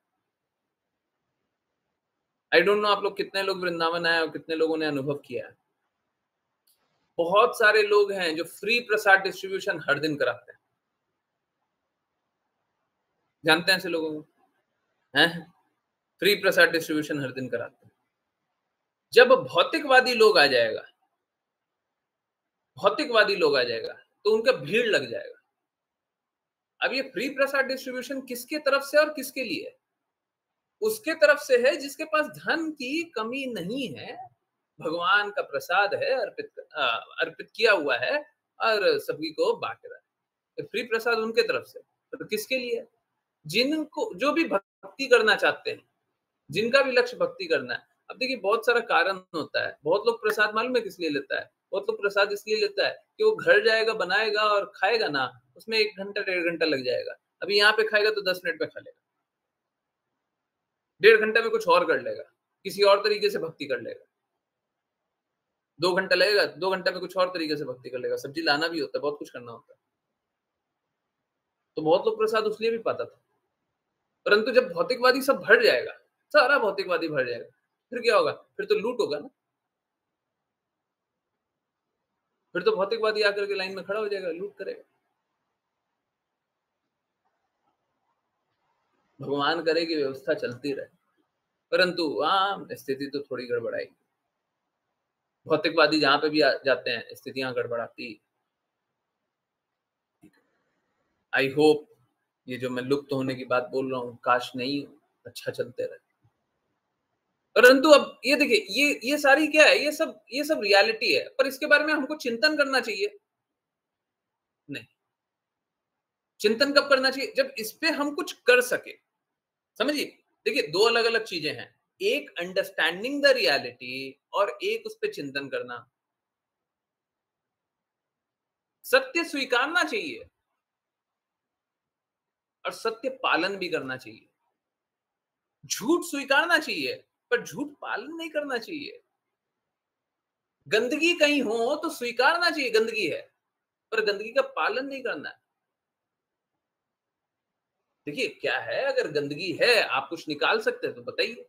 आई डोंट नो आप लोग कितने लोग वृंदावन आए और कितने लोगों ने अनुभव किया है। बहुत सारे लोग हैं जो फ्री प्रसाद डिस्ट्रीब्यूशन हर दिन कराते हैं, जानते हैं ऐसे लोगों को? हैं फ्री प्रसाद डिस्ट्रीब्यूशन हर दिन कराते हैं। जब भौतिकवादी लोग आ जाएगा, भौतिकवादी लोग आ जाएगा तो उनका भीड़ लग जाएगा। अब ये फ्री प्रसाद डिस्ट्रीब्यूशन किसके तरफ से और किसके लिए? उसके तरफ से है जिसके पास धन की कमी नहीं है, भगवान का प्रसाद है, अर्पित किया हुआ है और सभी को बांट रहा है। फ्री प्रसाद उनके तरफ से, तो किसके लिए? जिनको, जो भी भक्ति करना चाहते हैं, जिनका भी लक्ष्य भक्ति करना है। अब देखिए बहुत सारा कारण होता है, बहुत लोग प्रसाद मालूम है किस लिए लेता है? बहुत लोग प्रसाद इसलिए लेता है कि वो घर जाएगा, बनाएगा और खाएगा ना, उसमें 1 घंटा 1.5 घंटा लग जाएगा। अभी यहाँ पे खाएगा तो 10 मिनट में खा लेगा, 1.5 घंटा में कुछ और कर लेगा, किसी और तरीके से भक्ति कर लेगा। 2 घंटा लगेगा, 2 घंटा में कुछ और तरीके से भक्ति कर लेगा। सब्जी लाना भी होता है, बहुत कुछ करना होता है। तो बहुत लोग प्रसाद उसलिए भी पाता था। परंतु जब भौतिकवादी सब भर जाएगा, सारा भौतिकवादी भर जाएगा, फिर क्या होगा? फिर तो लूट होगा ना, फिर तो भौतिकवादी आकर के लाइन में खड़ा हो जाएगा, लूट करेगा। भगवान करे कि व्यवस्था चलती रहे, परंतु हाँ स्थिति तो थोड़ी गड़बड़ाएगी। भौतिकवादी जहां पे भी जाते हैं स्थितियां गड़बड़ाती। आई होप ये जो मैं लुप्त होने की बात बोल रहा हूँ, काश नहीं, अच्छा चलते रहे। परंतु अब ये देखिए, ये सारी क्या है, ये सब रियलिटी है, पर इसके बारे में हमको चिंतन करना चाहिए? नहीं। चिंतन कब करना चाहिए? जब इस पे हम कुछ कर सके। समझिए, देखिए 2 अलग अलग चीजें हैं, एक अंडरस्टैंडिंग द रियलिटी और एक उस पे चिंतन करना। सत्य स्वीकारना चाहिए और सत्य पालन भी करना चाहिए। झूठ स्वीकारना चाहिए पर झूठ पालन नहीं करना चाहिए। गंदगी कहीं हो तो स्वीकारना चाहिए गंदगी है, पर गंदगी का पालन नहीं करना है। देखिए क्या है, अगर गंदगी है, आप कुछ निकाल सकते हैं तो बताइए।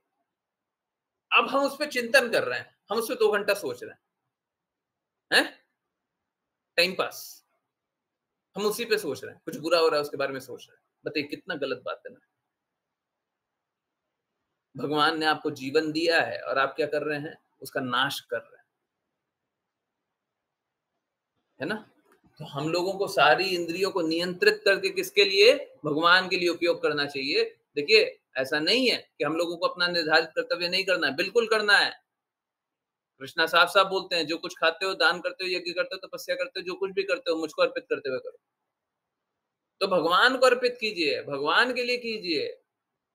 अब हम उस पर चिंतन कर रहे हैं, हम उस पर 2 घंटा सोच रहे हैं, टाइम पास। हम उसी पे सोच रहे हैं, कुछ बुरा हो रहा है उसके बारे में सोच रहे हैं। बताइए कितना गलत बात है ना। भगवान ने आपको जीवन दिया है और आप क्या कर रहे हैं? उसका नाश कर रहे हैं, है ना। तो हम लोगों को सारी इंद्रियों को नियंत्रित करके किसके लिए? भगवान के लिए उपयोग करना चाहिए। देखिए ऐसा नहीं है कि हम लोगों को अपना निर्धारित कर्तव्य नहीं करना है, बिल्कुल करना है। कृष्णा साफ साफ बोलते हैं, जो कुछ खाते हो, दान करते हो, यज्ञ करते हो, तपस्या करते हो, जो कुछ भी करते हो, मुझको अर्पित करते हुए करो। तो भगवान को अर्पित कीजिए, भगवान के लिए कीजिए,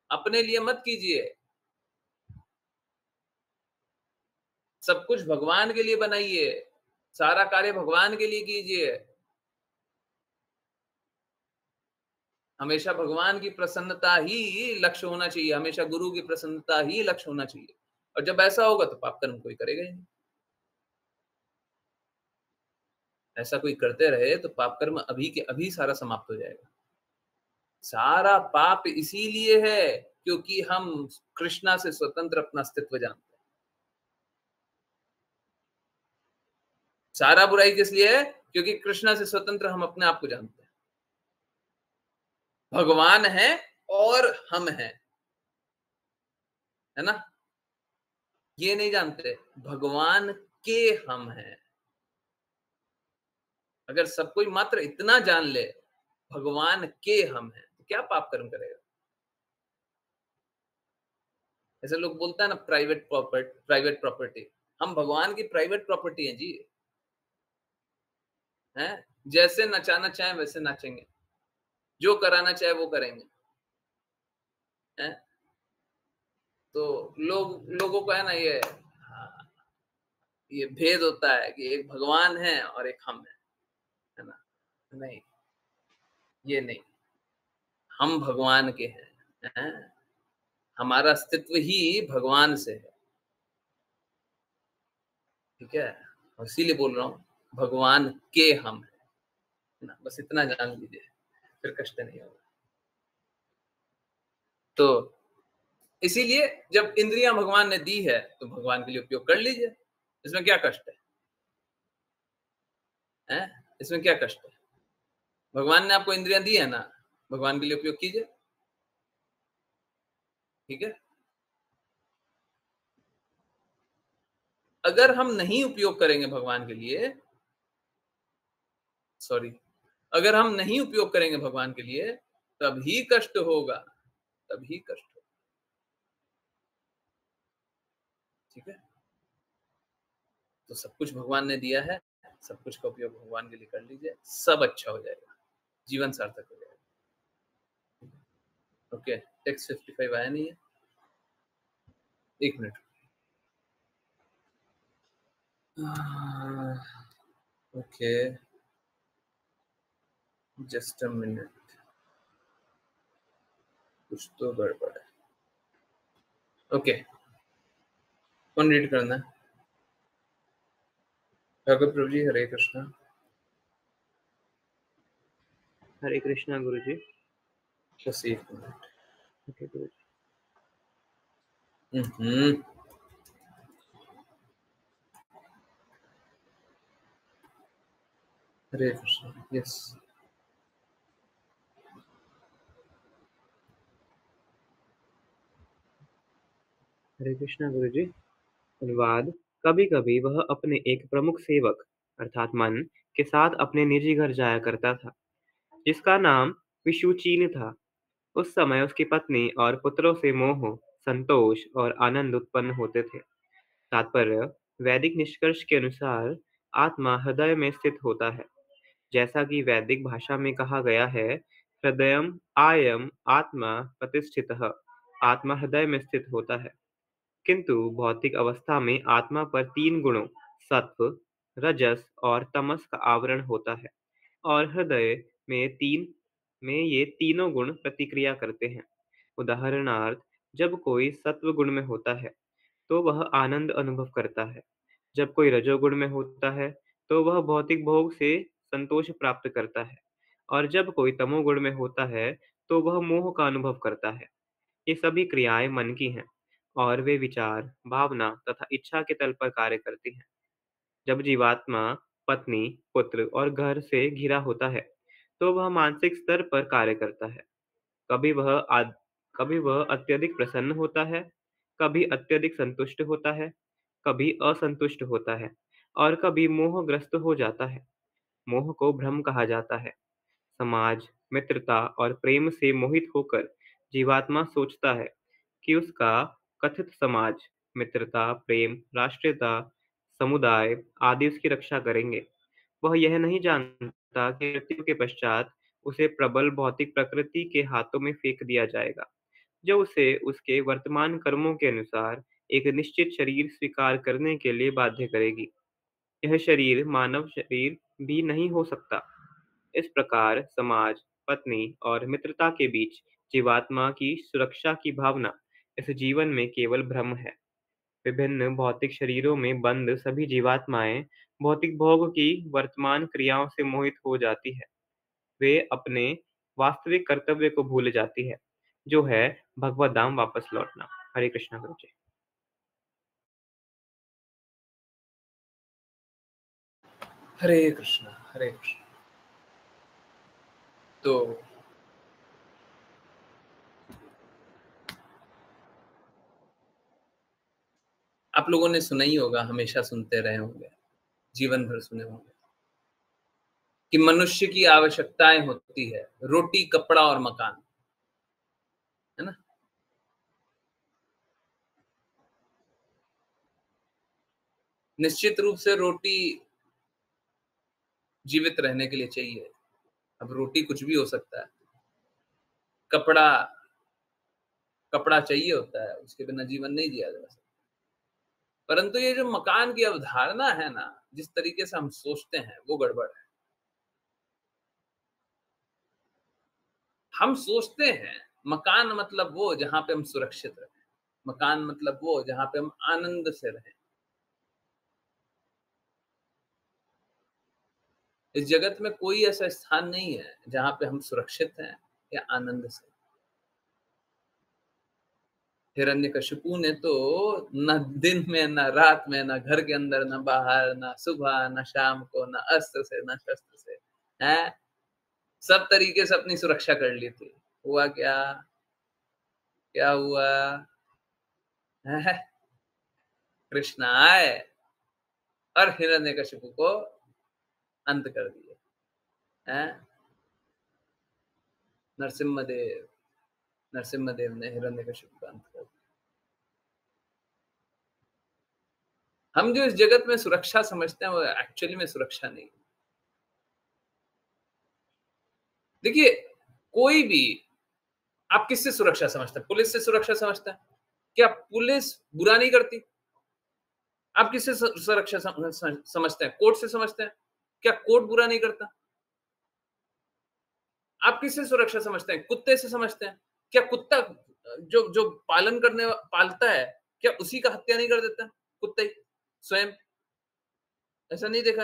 अपने लिए मत कीजिए। सब कुछ भगवान के लिए बनाइए, सारा कार्य भगवान के लिए कीजिए। हमेशा भगवान की प्रसन्नता ही लक्ष्य होना चाहिए, हमेशा गुरु की प्रसन्नता ही लक्ष्य होना चाहिए। और जब ऐसा होगा तो पाप कर्म कोई करेगा ही नहीं। ऐसा कोई करते रहे तो पाप कर्म अभी के अभी सारा समाप्त हो जाएगा। सारा पाप इसीलिए है क्योंकि हम कृष्णा से स्वतंत्र अपना अस्तित्व जानते हैं। सारा बुराई किस लिए है? क्योंकि कृष्णा से स्वतंत्र हम अपने आप को जानते हैं। भगवान है और हम हैं, है ना? ये नहीं जानते भगवान के हम हैं। अगर सब कोई मात्र इतना जान ले भगवान के हम हैं तो क्या पाप कर्म करेगा? ऐसे लोग बोलते हैं ना प्राइवेट प्रॉपर्टी। हम भगवान की प्राइवेट प्रॉपर्टी है जी, हैं? जैसे नचाना चाहे वैसे नाचेंगे, जो कराना चाहे वो करेंगे, हैं? तो लोगों को है ना ये भेद होता है कि एक भगवान है और एक हम है ना? नहीं, ये नहीं, हम भगवान के हैं। हमारा अस्तित्व ही भगवान से है, ठीक है? और इसीलिए बोल रहा हूँ भगवान के हम है ना, बस इतना जान लीजिए, फिर कष्ट नहीं होगा। तो इसीलिए जब इंद्रियां भगवान ने दी है तो भगवान के लिए उपयोग कर लीजिए, इसमें क्या कष्ट है? इसमें क्या कष्ट है? भगवान ने आपको इंद्रियां दी है ना, भगवान के लिए उपयोग कीजिए, ठीक है? अगर हम नहीं उपयोग करेंगे भगवान के लिए, अगर हम नहीं उपयोग करेंगे भगवान के लिए तभी कष्ट होगा, तभी कष्ट होगा, ठीक है? तो सब कुछ भगवान ने दिया है, सब कुछ का उपयोग भगवान के लिए कर लीजिए, सब अच्छा हो जाएगा, जीवन सार्थक हो जाएगा। ओके, टेक्स्ट 55 आया नहीं है, एक minute. Okay, just a minute, कुछ तो गड़बड़ है। ओके, कौन रीड करना है? भगवत प्रभु जी, हरे कृष्णा। हरे कृष्णा गुरु जी। बस एक मिनट। ओके गुरु जी। हरे कृष्णा, यस। हरे कृष्णा गुरु जी। अनुवाद। कभी कभी वह अपने एक प्रमुख सेवक अर्थात मन के साथ अपने निजी घर जाया करता था, जिसका नाम विशुचीन था। उस समय उसकी पत्नी और पुत्रों से मोह, संतोष और आनंद उत्पन्न होते थे। तात्पर्य। वैदिक निष्कर्ष के अनुसार आत्मा हृदय में स्थित होता है। जैसा कि वैदिक भाषा में कहा गया है, हृदयम आयम आत्मा प्रतिष्ठितः। आत्मा हृदय में स्थित होता है। किंतु भौतिक अवस्था में आत्मा पर तीन गुणों सत्व, रजस और तमस का आवरण होता है और हृदय में ये तीनों गुण प्रतिक्रिया करते हैं। उदाहरणार्थ, जब कोई सत्व गुण में होता है तो वह आनंद अनुभव करता है। जब कोई रजोगुण में होता है तो वह भौतिक भोग से संतोष प्राप्त करता है और जब कोई तमोगुण में होता है तो वह मोह का अनुभव करता है। ये सभी क्रियाएं मन की हैं और वे विचार, भावना तथा इच्छा के तल पर कार्य करती हैं। जब जीवात्मा पत्नी, पुत्र और घर से घिरा होता है, तो वह मानसिक स्तर पर कार्य करता है। कभी वह कभी वह अत्यधिक प्रसन्न होता है, कभी अत्यधिक संतुष्ट होता है, कभी असंतुष्ट होता है और कभी मोहग्रस्त हो जाता है। मोह को भ्रम कहा जाता है। समाज, मित्रता और प्रेम से मोहित होकर जीवात्मा सोचता है कि उसका कथित समाज, मित्रता, प्रेम, राष्ट्रीयता समुदाय आदि उसकी रक्षा करेंगे। वह यह नहीं जानता कि मृत्यु के पश्चात उसे प्रबल भौतिक प्रकृति के हाथों में फेंक दिया जाएगा, जो उसे उसके वर्तमान कर्मों के अनुसार एक निश्चित शरीर स्वीकार करने के लिए बाध्य करेगी। यह शरीर मानव शरीर भी नहीं हो सकता। इस प्रकार समाज, पत्नी और मित्रता के बीच जीवात्मा की सुरक्षा की भावना इस जीवन में केवल भ्रम है। विभिन्न भौतिक शरीरों में बंद सभी जीवात्माएं भौतिक भोग की वर्तमान क्रियाओं से मोहित हो जाती है। वे अपने वास्तविक कर्तव्य को भूल जाती है, जो है भगवत धाम वापस लौटना। हरे कृष्णा गुरु जी। हरे कृष्णा हरे कृष्णा। तो आप लोगों ने सुना ही होगा, हमेशा सुनते रहे होंगे, जीवन भर सुने होंगे कि मनुष्य की आवश्यकताएं होती है रोटी, कपड़ा और मकान, है ना। निश्चित रूप से रोटी जीवित रहने के लिए चाहिए। अब रोटी कुछ भी हो सकता है, कपड़ा चाहिए होता है, उसके बिना जीवन नहीं जिया जा सकता। परंतु ये जो मकान की अवधारणा है ना, जिस तरीके से हम सोचते हैं वो गड़बड़ है। हम सोचते हैं मकान मतलब वो जहां पे हम सुरक्षित रहें, मकान मतलब वो जहां पे हम आनंद से रहें। इस जगत में कोई ऐसा स्थान नहीं है जहां पे हम सुरक्षित हैं या आनंद से। हिरण्यकशिपु ने तो न दिन में, न रात में, न घर के अंदर, न बाहर, न सुबह, न शाम को, न अस्त्र से, न शस्त्र से, हैं, सब तरीके से अपनी सुरक्षा कर ली थी। हुआ क्या? क्या हुआ? कृष्ण आए और हिरण्यकशिपु को अंत कर दिए। नरसिम्हदेव ने हिरण्यकशिपु का अंत कर दिया। हम जो इस जगत में सुरक्षा समझते हैं वो एक्चुअली में सुरक्षा नहीं। देखिए, कोई भी, आप किससे सुरक्षा समझते हैं? पुलिस से सुरक्षा समझते हैं? क्या पुलिस बुरा नहीं करती? आप किससे सुरक्षा समझते हैं? कोर्ट से समझते हैं? क्या कोर्ट बुरा नहीं करता? आप किससे सुरक्षा समझते हैं? कुत्ते से समझते हैं? क्या कुत्ता जो जो पालता है, क्या उसी का हत्या नहीं कर देता कुत्ता ही स्वयं? ऐसा नहीं देखा?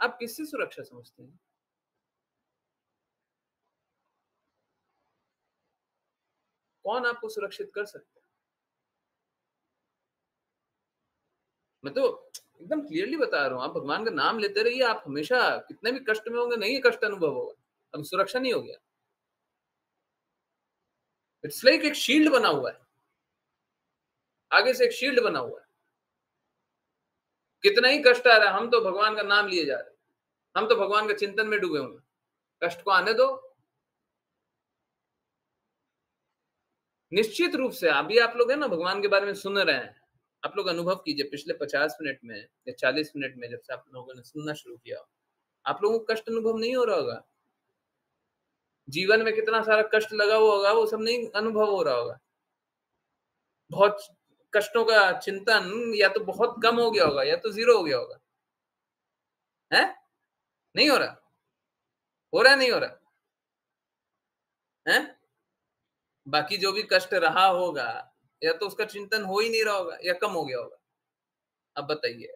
आप किससे सुरक्षा समझते हैं? कौन आपको सुरक्षित कर सकता है? मैं तो एकदम क्लियरली बता रहा हूं, आप भगवान का नाम लेते रहिए, आप हमेशा कितने भी कष्ट में होंगे, नहीं कष्ट अनुभव होगा, अब सुरक्षा नहीं हो गया। इट्स लाइक एक शील्ड बना हुआ है, आगे से एक शील्ड बना हुआ है। कितना ही कष्ट आ रहा है, हम तो भगवान का नाम लिए जा रहे हैं, हम तो भगवान के चिंतन में डूबे होंगे, कष्ट को आने दो। निश्चित रूप से अभी आप लोग है ना भगवान के बारे में सुन रहे हैं, आप लोग अनुभव कीजिए पिछले 50 मिनट में या 40 मिनट में जब से आप लोगों ने सुनना शुरू किया, आप लोगों को कष्ट अनुभव नहीं हो रहा होगा। जीवन में कितना सारा कष्ट लगा हुआ होगा, वो सब नहीं अनुभव हो रहा होगा। बहुत कष्टों का चिंतन या तो बहुत कम हो गया होगा या तो जीरो हो गया होगा। है नहीं हो रहा? हो रहा है नहीं हो रहा है? बाकी जो भी कष्ट रहा होगा या तो उसका चिंतन हो ही नहीं रहा होगा या कम हो गया होगा। अब बताइए,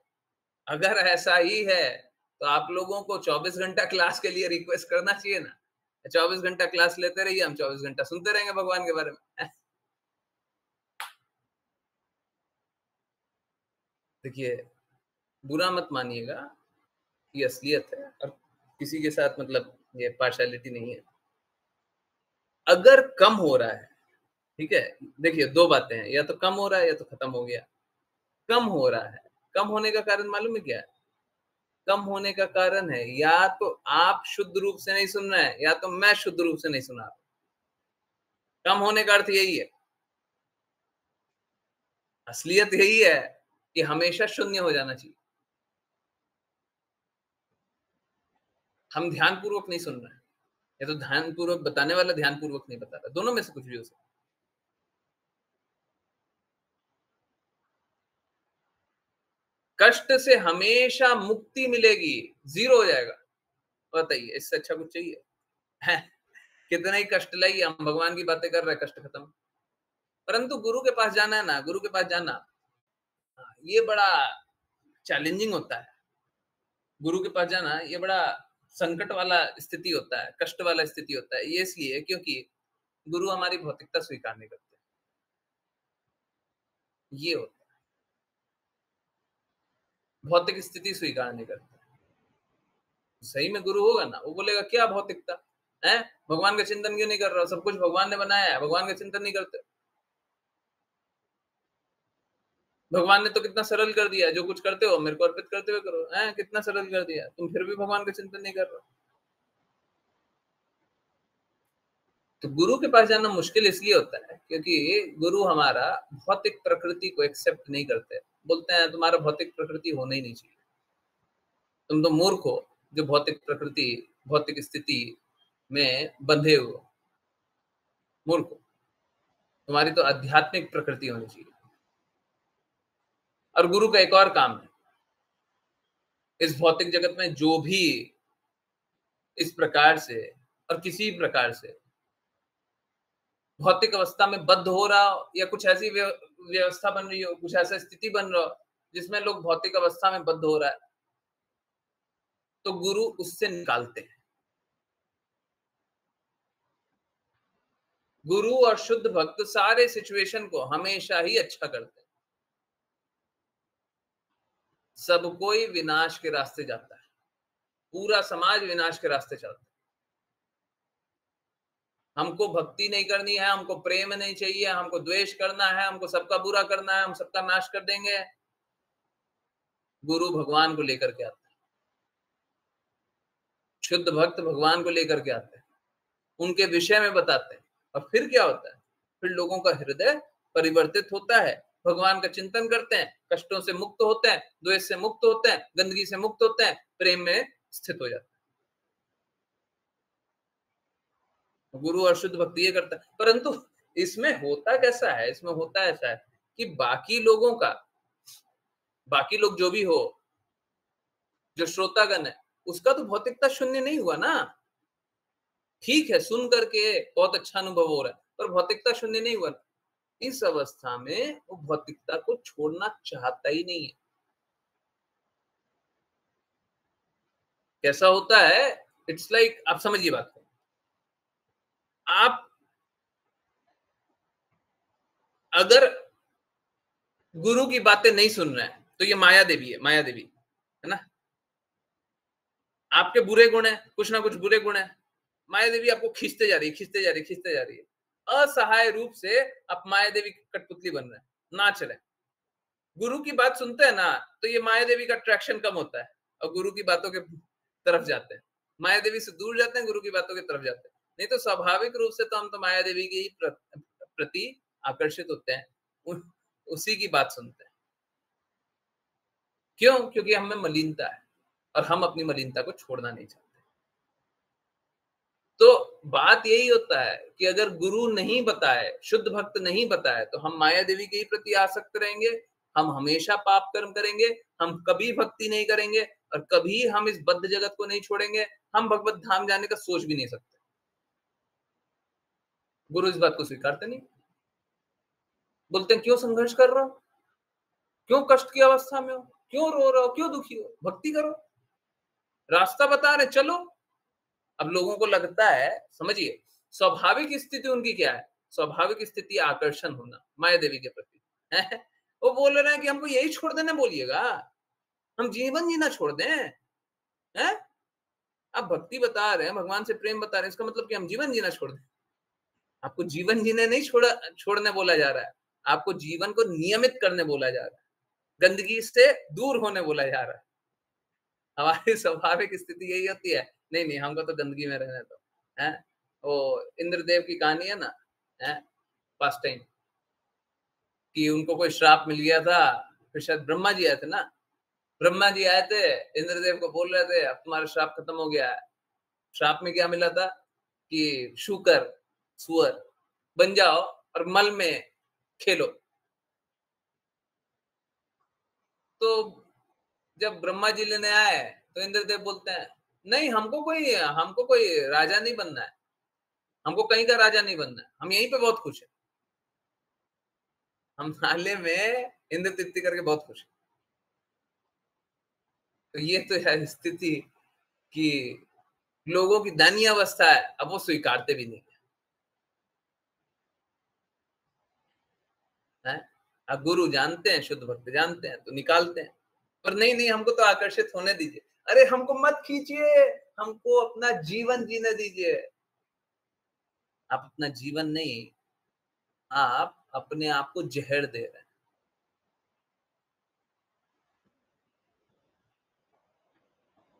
अगर ऐसा ही है तो आप लोगों को 24 घंटा क्लास के लिए रिक्वेस्ट करना चाहिए ना। 24 घंटा क्लास लेते रहिए, हम 24 घंटा सुनते रहेंगे भगवान के बारे में। देखिए, बुरा मत मानिएगा, ये असलियत है और किसी के साथ मतलब ये पार्शियलिटी नहीं है। अगर कम हो रहा है, ठीक है, देखिए दो बातें हैं, या तो कम हो रहा है या तो खत्म हो गया। कम हो रहा है, कम होने का कारण मालूम है क्या है? कम होने का कारण है या तो आप शुद्ध रूप से नहीं सुन रहे हैं या तो मैं शुद्ध रूप से नहीं सुना रहा। कम होने का अर्थ यही है, असलियत यही है। कि हमेशा शून्य हो जाना चाहिए। हम ध्यानपूर्वक नहीं सुन रहे हैं, या तो ध्यानपूर्वक बताने वाला ध्यानपूर्वक नहीं बता रहा, दोनों में से कुछ भी हो सकता है। कष्ट से हमेशा मुक्ति मिलेगी, जीरो हो जाएगा। बताइए इससे अच्छा कुछ चाहिए? है कितना ही कष्ट लाइए, हम भगवान की बातें कर रहे हैं, कष्ट खत्म। परंतु गुरु के पास जाना है ना, गुरु के पास जाना ये बड़ा चैलेंजिंग होता है। गुरु के पास जाना ये बड़ा संकट वाला स्थिति होता है, कष्ट वाला स्थिति होता है। ये इसलिए क्योंकि गुरु हमारी भौतिकता स्वीकार नहीं करते। ये होता है, भौतिक स्थिति स्वीकार नहीं करते। सही में गुरु होगा ना, वो बोलेगा क्या भौतिकता है, भगवान का चिंतन क्यों नहीं कर रहा, सब कुछ भगवान ने बनाया है, भगवान का चिंतन नहीं करते। भगवान ने तो कितना सरल कर दिया, जो कुछ करते हो मेरे को अर्पित करते हुए करो, हैं कितना सरल कर दिया, तुम फिर भी भगवान का चिंतन नहीं कर रहे हो। तो गुरु के पास जाना मुश्किल इसलिए होता है क्योंकि गुरु हमारा भौतिक प्रकृति को एक्सेप्ट नहीं करते। बोलते हैं तुम्हारा भौतिक प्रकृति होना ही नहीं चाहिए, तुम तो मूर्ख हो जो भौतिक प्रकृति, भौतिक स्थिति में बंधे हो, मूर्ख हो, तुम्हारी तो आध्यात्मिक प्रकृति होनी चाहिए। और गुरु का एक और काम है, इस भौतिक जगत में जो भी इस प्रकार से और किसी प्रकार से भौतिक अवस्था में बद्ध हो रहा हो, या कुछ ऐसी व्यवस्था बन रही हो, कुछ ऐसा स्थिति बन रहा हो जिसमें लोग भौतिक अवस्था में बद्ध हो रहा है, तो गुरु उससे निकालते हैं। गुरु और शुद्ध भक्त सारे सिचुएशन को हमेशा ही अच्छा करते हैं। सब कोई विनाश के रास्ते जाता है, पूरा समाज विनाश के रास्ते चलता है। हमको भक्ति नहीं करनी है, हमको प्रेम नहीं चाहिए, हमको द्वेष करना है, हमको सबका बुरा करना है, हम सबका नाश कर देंगे। गुरु भगवान को लेकर के आता है, शुद्ध भक्त भगवान को लेकर के आते हैं, उनके विषय में बताते हैं। और फिर क्या होता है, फिर लोगों का हृदय परिवर्तित होता है, भगवान का चिंतन करते हैं, कष्टों से मुक्त होते हैं, द्वेष से मुक्त होते हैं, गंदगी से मुक्त होते हैं, प्रेम में स्थित हो जाते हैं। गुरु और शुद्ध भक्ति ये करता है। परंतु इसमें होता कैसा है, इसमें होता ऐसा है कि बाकी लोगों का, बाकी लोग जो भी हो, जो श्रोतागण है, उसका तो भौतिकता शून्य नहीं हुआ ना। ठीक है, सुन करके बहुत अच्छा अनुभव हो रहा है, पर भौतिकता शून्य नहीं हुआ। इस अवस्था में वो भौतिकता को छोड़ना चाहता ही नहीं है। कैसा होता है, इट्स लाइक आप समझिए बात को, आप अगर गुरु की बातें नहीं सुन रहे हैं तो ये माया देवी है, माया देवी है ना। आपके बुरे गुण है, कुछ ना कुछ बुरे गुण है, माया देवी आपको खींचते जा रही है, खींचते जा रही है, खींचते जा रही है। असहाय रूप से आप माया देवी की कठपुतली बन रहे हैं, ना चले। गुरु की बात सुनते हैं ना तो ये माया देवी का अट्रैक्शन कम होता है और गुरु की बातों के तरफ जाते हैं। माया देवी से दूर जाते हैं, गुरु की बातों की तरफ जाते हैं। नहीं तो स्वाभाविक रूप से तो हम तो माया देवी के ही प्रति आकर्षित होते हैं, उसी की बात सुनते हैं। क्यों? क्योंकि हमें मलिनता है और हम अपनी मलिनता को छोड़ना नहीं चाहते। तो बात यही होता है कि अगर गुरु नहीं बताए, शुद्ध भक्त नहीं बताए, तो हम माया देवी के ही प्रति आसक्त रहेंगे, हम हमेशा पाप कर्म करेंगे, हम कभी भक्ति नहीं करेंगे और कभी हम इस बद्ध जगत को नहीं छोड़ेंगे, हम भगवत धाम जाने का सोच भी नहीं सकते। गुरु इस बात को स्वीकारते नहीं, बोलते हैं क्यों संघर्ष कर रहे हो, क्यों कष्ट की अवस्था में हो, क्यों रो रहे हो, क्यों दुखी हो, भक्ति करो, रास्ता बता रहे, चलो। अब लोगों को लगता है, समझिए स्वाभाविक स्थिति उनकी क्या है, स्वाभाविक स्थिति आकर्षण होना माया देवी के प्रति। वो बोल रहे हैं कि हमको यही छोड़ देना बोलिएगा, हम जीवन जीना छोड़ दें, हैं? आप भक्ति बता रहे हैं, भगवान से प्रेम बता रहे हैं, इसका मतलब कि हम जीवन जीना छोड़ दें? आपको जीवन जीने नहीं छोड़ने बोला जा रहा है, आपको जीवन को नियमित करने बोला जा रहा है, गंदगी से दूर होने बोला जा रहा है। हमारी स्वाभाविक स्थिति यही होती है, नहीं नहीं हमको तो गंदगी में रहने दो, हैं? वो इंद्रदेव की कहानी है ना, हैं? पास्ट टाइम कि उनको कोई श्राप मिल गया था फिर शायद ब्रह्मा जी आए थे ना, ब्रह्मा जी आए थे, इंद्रदेव को बोल रहे थे अब तुम्हारा श्राप खत्म हो गया है। श्राप में क्या मिला था कि शूकर, सुअर बन जाओ और मल में खेलो। तो जब ब्रह्मा जी लेने आए तो इंद्रदेव बोलते हैं नहीं, हमको कोई राजा नहीं बनना है, हमको कहीं का राजा नहीं बनना है, हम यहीं पे बहुत खुश है, हम नाले में इंद्र तृप्ति करके बहुत खुश है। तो ये तो है स्थिति कि लोगों की दयनीय अवस्था है, अब वो स्वीकारते भी नहीं है। अब गुरु जानते हैं, शुद्ध भक्त जानते हैं तो निकालते हैं, पर नहीं हमको तो आकर्षित होने दीजिए, अरे हमको मत खींचिए, हमको अपना जीवन जीने दीजिए। आप अपना जीवन नहीं, आप अपने आप को जहर दे रहे हैं।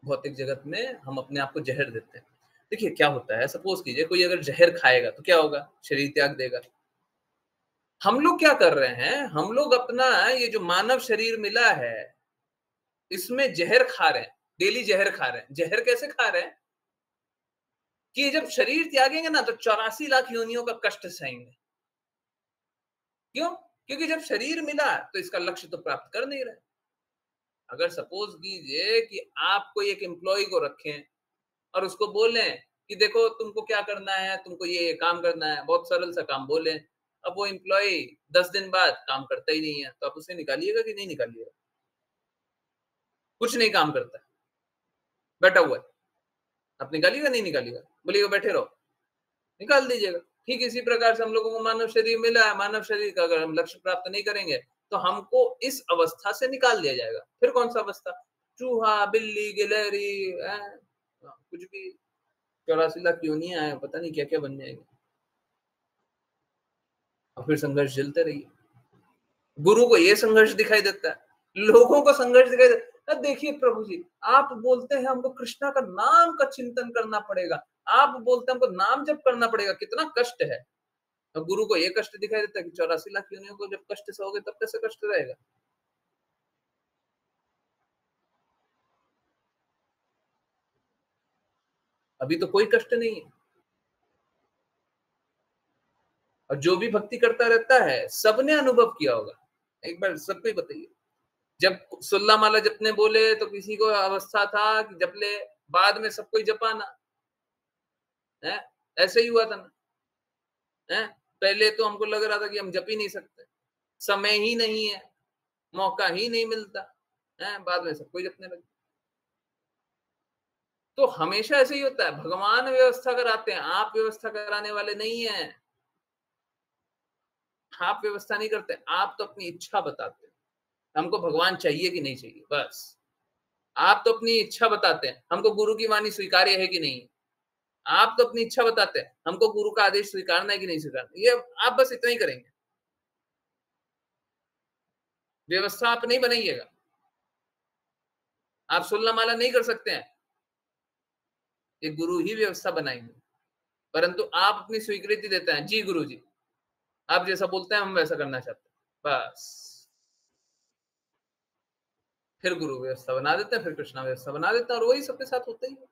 भौतिक जगत में हम अपने आप को जहर देते हैं। देखिए क्या होता है, सपोज कीजिए कोई अगर जहर खाएगा तो क्या होगा, शरीर त्याग देगा। हम लोग क्या कर रहे हैं, हम लोग अपना ये जो मानव शरीर मिला है इसमें जहर खा रहे हैं, डेली जहर खा रहे हैं। जहर कैसे खा रहे हैं कि जब शरीर त्यागेंगे ना तो 84 लाख योनियों का कष्ट सहेंगे। क्यों? क्योंकि जब शरीर मिला तो इसका लक्ष्य तो प्राप्त कर नहीं रहे। अगर सपोज कीजिए कि आप कोई एक एम्प्लॉय को रखें और उसको बोलें कि देखो तुमको क्या करना है, तुमको ये काम करना है, बहुत सरल सा काम बोले, अब वो एम्प्लॉय 10 दिन बाद काम करता ही नहीं है, तो आप उसे निकालिएगा कि नहीं निकालिएगा? कुछ नहीं काम करता, बैठा हुआ है, आप निकालिएगा नहीं निकालिएगा? बोलिएगा बैठे रहो, निकाल दीजिएगा। ठीक इसी प्रकार से हम लोगों को मानव शरीर मिला है, मानव शरीर का अगर हम लक्ष्य प्राप्त नहीं करेंगे तो हमको इस अवस्था से निकाल दिया जाएगा। फिर कौन सा अवस्था? चूहा, बिल्ली, गिलहरी, कुछ भी 84 लाख योनियां हैं, पता नहीं क्या क्या बन जाएंगे, और फिर संघर्ष झेलते रहिए। गुरु को ये संघर्ष दिखाई देता है, लोगों को संघर्ष दिखाई देता है। देखिए प्रभु जी, आप बोलते हैं हमको कृष्णा का नाम का चिंतन करना पड़ेगा, आप बोलते हैं हमको नाम जप करना पड़ेगा, कितना कष्ट है। तो गुरु को ये कष्ट दिखाई देता है कि 84 लाख योनियों को जब कष्ट सहोगे तब कैसे कष्ट रहेगा? अभी तो कोई कष्ट नहीं है। और जो भी भक्ति करता रहता है सबने अनुभव किया होगा, एक बार सबको ही बताइए। जब 16 माला जपने बोले तो किसी को अवस्था था कि जप ले, बाद में सबको ही जपाना है, ऐसे ही हुआ था ना है? पहले तो हमको लग रहा था कि हम जप ही नहीं सकते, समय ही नहीं है, मौका ही नहीं मिलता है, बाद में सबको ही जपने लगे। तो हमेशा ऐसे ही होता है, भगवान व्यवस्था कराते हैं, आप व्यवस्था कराने वाले नहीं हैं। आप व्यवस्था नहीं करते, आप तो अपनी इच्छा बताते हैं हमको भगवान चाहिए कि नहीं चाहिए, बस। आप तो अपनी इच्छा बताते हैं हमको गुरु की वाणी स्वीकार्य है कि नहीं, आप तो अपनी इच्छा बताते हैं हमको गुरु का आदेश स्वीकारना है कि नहीं स्वीकारना, ये आप बस इतना ही करेंगे। व्यवस्था आप नहीं बनाइएगा, आप 16 माला नहीं कर सकते हैं, ये गुरु ही व्यवस्था बनाएंगे। परंतु आप अपनी स्वीकृति देते हैं, जी गुरु जी आप जैसा बोलते हैं हम वैसा करना चाहते हैं, बस। फिर गुरु व्यवस्था बना देते हैं, फिर कृष्णा व्यवस्था बना देते हैं, और वही सबके साथ होता ही है,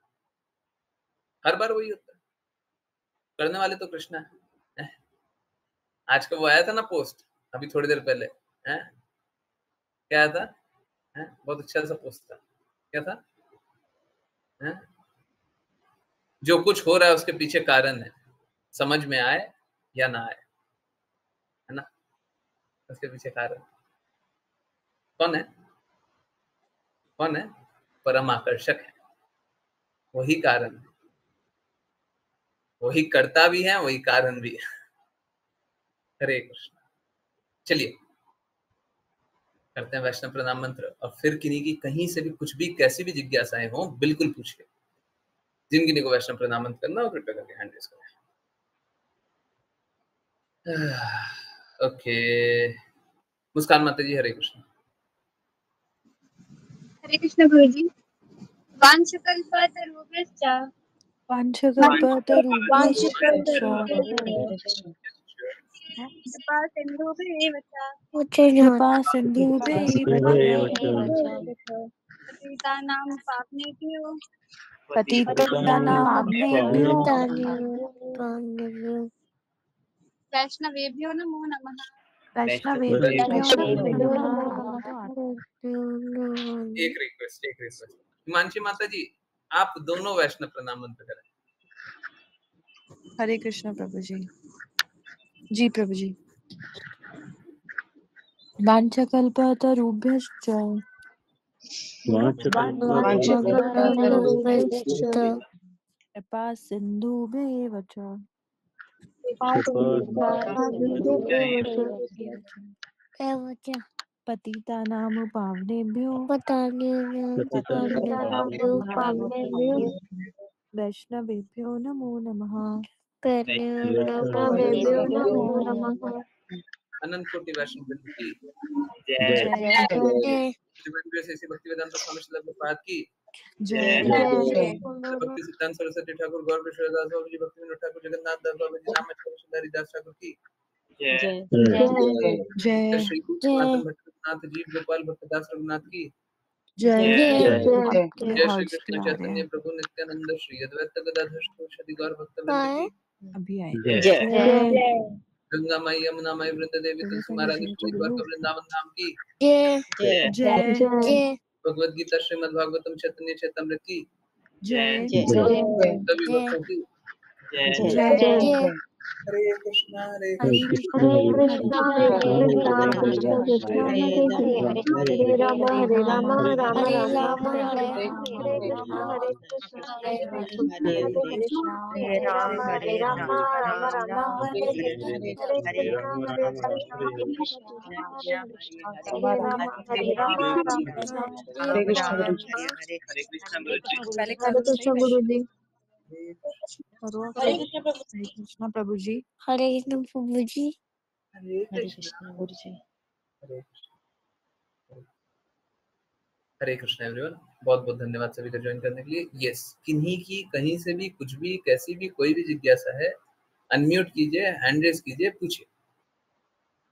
हर बार वही होता है। करने वाले तो कृष्णा है। आज का वो आया था ना पोस्ट, अभी थोड़ी देर पहले, है क्या आया था? है बहुत अच्छा सा पोस्ट था, क्या था? है जो कुछ हो रहा है उसके पीछे कारण है, समझ में आए या ना आए, है ना? उसके पीछे कारण कौन है? कौन है? परम आकर्षक है, वही कारण है, वही कर्ता भी है, वही कारण भी है। हरे कृष्ण। चलिए करते हैं वैष्णव प्रणाम मंत्र, और फिर किन्हीं की कहीं से भी कुछ भी कैसी भी जिज्ञासाएं हो बिल्कुल पूछिए। जिन किन्हीं को वैष्णव प्रणाम मंत्र करना हो कृपया करके हैंड रेज करें। ओके, मुस्कान माता जी हरे कृष्ण। हरे कृष्ण गुरुजी। वांछकल्पतरुभ्यश्च वांछकल्पतरुभ्यश्च कृपा सिन्धुभिः वचा कृपा सिन्धुभिः पतितानां पावनेभ्यो पतितानां पावनेभ्यो वैष्णवेभ्यो नमो नमः। वैष्णवेभ्यो एक रिक्वेस्ट हिमांशी माता जी, आप दोनों वैष्णव प्रणाम मंत्र करें। हरे कृष्ण प्रभु जी। जी प्रभु जी। वाञ्छकल्पतरुभ्यश्च कृपा सिन्धुभ्येव च पतितानां पावनेभ्यो वैष्णवेभ्यो नमो नमः। अनंत कोटि वैष्णव वृंद की जय भक्तिवेदांत स्वामी श्रील प्रभुपाद की जय भक्ति सिद्धांत सरस्वती ठाकुर गौर विश्वदास बाबू जी, भक्ति विनोद ठाकुर, जगन्नाथ दास बाबू जी, राम हरिदास ठाकुर की जय श्री मातम भक्तनाथ जी, गोपाल भक्तदास रघुनाथ की जय जय श्री कृष्ण चैतन्य प्रभु नित्यानंद श्री अद्वैत गदाधर श्री गौर भक्तवृंद की अभी आए। गंगा माई यमुना माई वृंद देवी तुलसी महाराज श्री द्वारका वृंदावन धाम की जय भगवद गीता श्रीमद् भागवतम चैतन्य चैतन्यमृत की जय सभी भक्तों की हरे कृष्णा हरे कृष्णा हरे कृष्ण प्रभु जी। हरे कृष्णा गुरु जी। हरे कृष्णा एवरीवन, बहुत बहुत धन्यवाद सभी का ज्वाइन करने के लिए। यस, किन्हीं की कहीं से भी कुछ भी कैसी भी कोई भी जिज्ञासा है, अनम्यूट कीजिए, हैंड रेज कीजिए, पूछिए,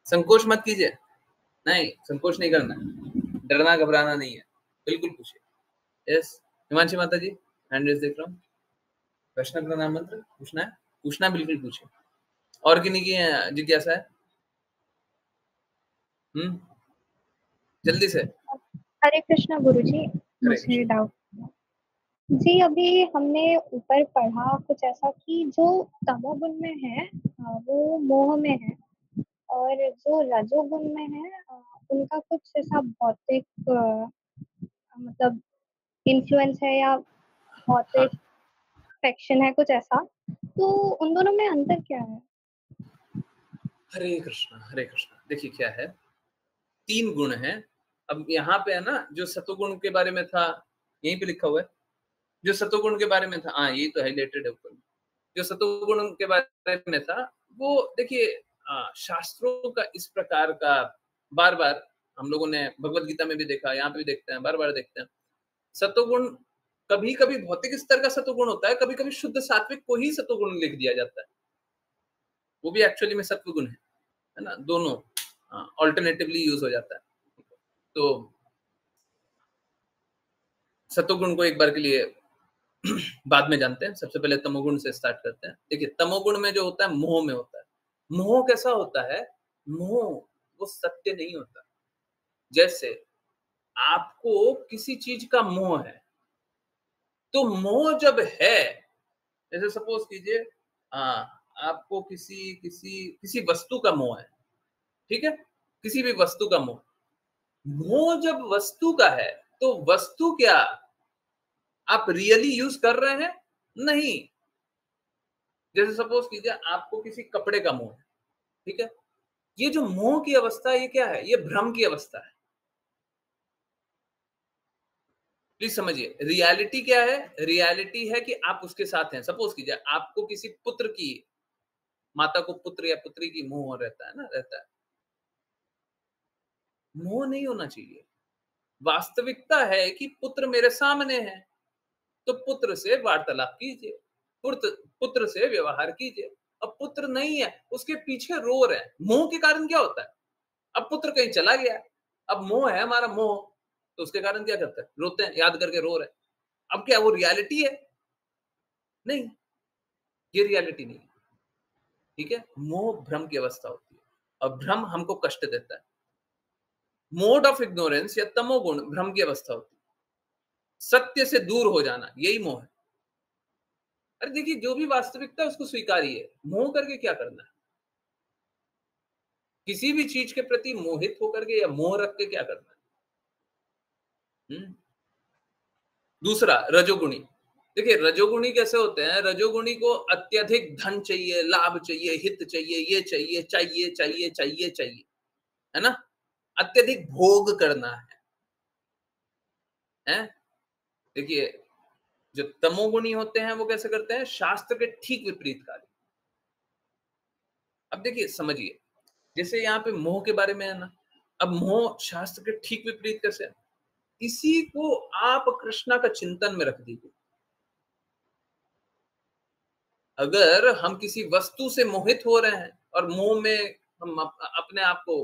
संकोच मत कीजिए। नहीं, संकोच नहीं करना, डरना घबराना नहीं है, बिल्कुल पूछिए। यस, हिमांशी माता जी हैंड रेज देख रहा हूँ। वैष्णव प्रणाम मंत्र पूछना है, पूछना बिल्कुल पूछिए। और किन्हीं की जिज्ञासा है? जल्दी से। हरे कृष्णा गुरुजी, मुझे डाउट जी, अभी हमने ऊपर पढ़ा कुछ ऐसा कि जो तमोगुण में है वो मोह में है, और जो रजोगुण में है उनका कुछ ऐसा भौतिक मतलब इन्फ्लुएंस है या भौतिक फैक्शन है, कुछ ऐसा। तो उन दोनों में अंतर क्या है? हरे कृष्णा हरे कृष्णा। देखिए क्या है, 3 गुण हैं। अब यहाँ पे है ना, जो सतोगुण के बारे में था, यहीं पे लिखा हुआ है, जो सतोगुण के बारे में था, हाँ यही तो हाईलाइटेड है ऊपर। जो सतोगुण के बारे में था वो देखिए, शास्त्रों का इस प्रकार का बार बार हम लोगों ने भगवत गीता में भी देखा, यहाँ पे भी देखते हैं, बार बार देखते हैं। सतोगुण कभी कभी भौतिक स्तर का सतोगुण होता है, कभी कभी शुद्ध सात्विक को ही सतोगुण लिख दिया जाता है, वो भी एक्चुअली में सत्वगुण है ना, दोनों ऑल्टरनेटिवली यूज हो जाता है। तो सतोगुण को एक बार के लिए बाद में जानते हैं, सबसे पहले तमोगुण से स्टार्ट करते हैं। देखिए, तमोगुण में जो होता है, मोह में होता है। मोह कैसा होता है? मोह वो सत्य नहीं होता। जैसे आपको किसी चीज का मोह है, तो मोह जब है, जैसे सपोज कीजिए आपको किसी किसी किसी वस्तु का मोह है, ठीक है, किसी भी वस्तु का मोह। मोह जब वस्तु का है, तो वस्तु क्या आप रियली यूज कर रहे हैं? नहीं। जैसे सपोज कीजिए आपको किसी कपड़े का मोह है, ठीक है, ये जो मोह की अवस्था है, ये क्या है? ये भ्रम की अवस्था है। प्लीज समझिए, रियलिटी क्या है? रियलिटी है कि आप उसके साथ हैं। सपोज कीजिए आपको किसी पुत्र की, माता को पुत्र या पुत्री की मोह रहता है ना, रहता है। मोह नहीं होना चाहिए। वास्तविकता है कि पुत्र मेरे सामने है, तो पुत्र से वार्तालाप कीजिए, पुत्र से व्यवहार कीजिए। अब पुत्र नहीं है, उसके पीछे रो रहे हैं। मोह के कारण क्या होता है? अब पुत्र कहीं चला गया, अब मोह है हमारा मोह, तो उसके कारण क्या करते हैं? रोते हैं, याद करके रो रहे हैं। अब क्या वो रियलिटी है? नहीं, ये रियलिटी नहीं है। ठीक है, मोह भ्रम की अवस्था होती है और भ्रम हमको कष्ट देता है। मोड ऑफ इग्नोरेंस या तमोगुण भ्रम की अवस्था होती है, सत्य से दूर हो जाना, यही मोह है। अरे देखिए, जो भी वास्तविकता है उसको स्वीकारिए, मोह करके क्या करना है? किसी भी चीज के प्रति मोहित होकर के या मोह रख के क्या करना है? दूसरा, रजोगुणी। देखिए, रजोगुणी कैसे होते हैं? रजोगुणी को अत्यधिक धन चाहिए, लाभ चाहिए, हित चाहिए, ये चाहिए, चाहिए चाहिए चाहिए चाहिए, है ना? अत्यधिक भोग करना है? देखिए, जो तमोगुणी होते हैं वो कैसे करते हैं? शास्त्र के ठीक विपरीत कार्य। अब देखिए, समझिए, जैसे यहाँ पे मोह के बारे में है ना, अब मोह शास्त्र के ठीक विपरीत कैसे है? इसी को आप कृष्णा का चिंतन में रख दीजिए। अगर हम किसी वस्तु से मोहित हो रहे हैं और मोह में हम अपने आप को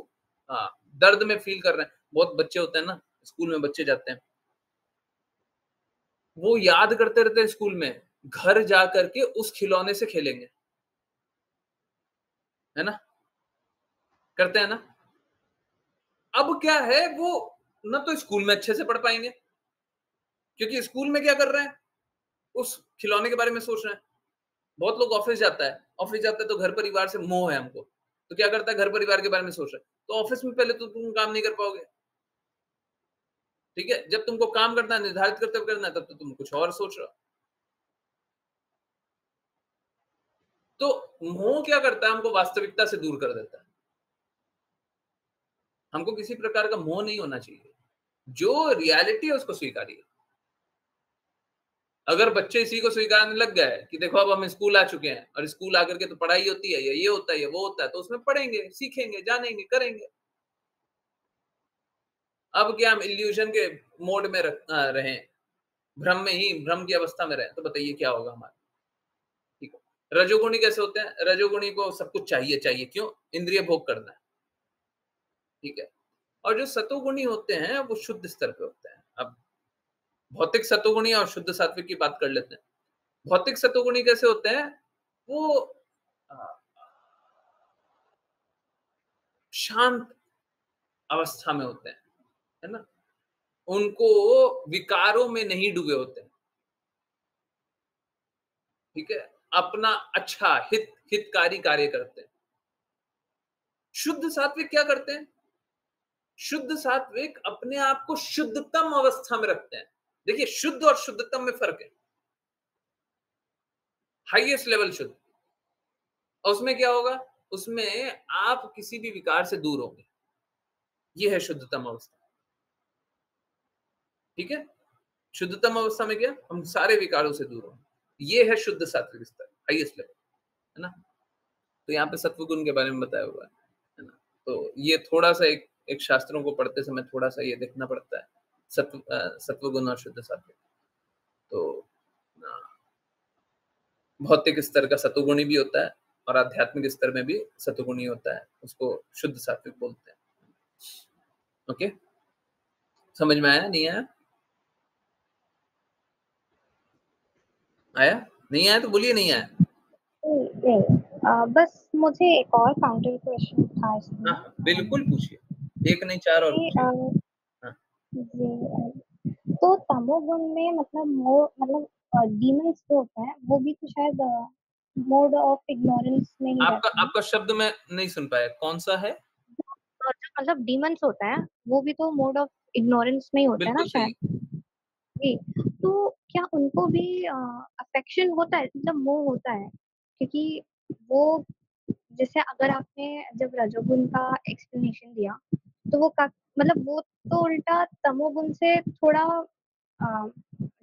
दर्द में फील कर रहे हैं, बहुत बच्चे होते हैं ना, स्कूल में बच्चे जाते हैं, वो याद करते रहते हैं स्कूल में, घर जा करके उस खिलौने से खेलेंगे, है ना? करते हैं ना? अब क्या है, वो ना तो स्कूल में अच्छे से पढ़ पाएंगे, क्योंकि स्कूल में क्या कर रहे हैं? उस खिलौने के बारे में सोच रहे हैं। बहुत लोग ऑफिस जाता है तो घर परिवार से मोह है हमको, तो क्या करता है? घर परिवार के बारे में सोच रहा है, तो ऑफिस में पहले तो तुम काम नहीं कर पाओगे। ठीक है, जब तुमको काम करना है, निर्धारित कर्तव्य करना है, तब तो तुम कुछ और सोच रहे हो। तो मोह क्या करता है? हमको वास्तविकता से दूर कर देता है। हमको किसी प्रकार का मोह नहीं होना चाहिए, जो रियलिटी है उसको स्वीकारिए। अगर बच्चे इसी को स्वीकारने लग गए कि देखो अब हम स्कूल आ चुके हैं और स्कूल आकर के तो पढ़ाई होती है, ये होता है, ये वो होता है, तो उसमें पढ़ेंगे, सीखेंगे, जानेंगे, करेंगे। अब क्या हम इल्यूजन के मोड में रहें, भ्रम में ही, भ्रम की अवस्था में रहें, तो बताइए क्या होगा हमारा? ठीक है, रजोगुणी कैसे होते हैं? रजोगुणी को सब कुछ चाहिए, चाहिए क्यों? इंद्रिय भोग करना है। ठीक है, और जो सतोगुणी होते हैं वो शुद्ध स्तर पे होते हैं। अब भौतिक सतोगुणी और शुद्ध सात्विक की बात कर लेते हैं। भौतिक सतोगुणी कैसे होते हैं? वो शांत अवस्था में होते हैं, है ना? उनको विकारों में नहीं डूबे होते हैं। ठीक है, अपना अच्छा हितकारी कार्य करते हैं। शुद्ध सात्विक क्या करते हैं? शुद्ध सात्विक अपने आप को शुद्धतम अवस्था में रखते हैं। देखिए, शुद्ध और शुद्धतम में फर्क है। हाईएस्ट लेवल शुद्ध, और उसमें क्या होगा? उसमें आप किसी भी विकार से दूर होंगे। ये है शुद्धतम अवस्था। ठीक है, शुद्धतम अवस्था में क्या? हम सारे विकारों से दूर होंगे। ये है शुद्ध सात्विक स्तर, हाईएस्ट लेवल, है ना? तो यहाँ पे सत्वगुण के बारे में बताया हुआ है ना? तो ये थोड़ा सा एक शास्त्रों को पढ़ते समय थोड़ा सा ये देखना पड़ता है, सत्वगुण और शुद्ध सात्विक। तो भौतिक स्तर का सतोगुणी भी होता है और आध्यात्मिक स्तर में भी सतोगुणी होता है, उसको शुद्ध सात्विक बोलते हैं। ओके, समझ में आया? नहीं आया? आया? नहीं आया तो बोलिए नहीं आया। नहीं, बस मुझे एक और काउंटर क्वेश्चन था इसमें। हाँ, बिल्कुल पूछिए, एक नहीं चार और पूछिए। हाँ। जी, तो तमोगुण में मतलब डीमंस जो होते हैं वो भी तो शायद मोड ऑफ इग्नोरेंस में ही रहते हैं। आपका शब्द मैं नहीं सुन पाया, कौन सा है? और जो मतलब डीमंस होता है वो भी तो मोड ऑफ इग्नोरेंस में ही होता है ना बिल्कुल सही। शायद। जी, तो क्या उनको भी अफेक्शन होता है जब मोह होता है? क्योंकि वो, जैसे अगर आपने जब रजोगुण का एक्सप्लेनेशन दिया तो वो मतलब वो तो उल्टा तमोगुण से थोड़ा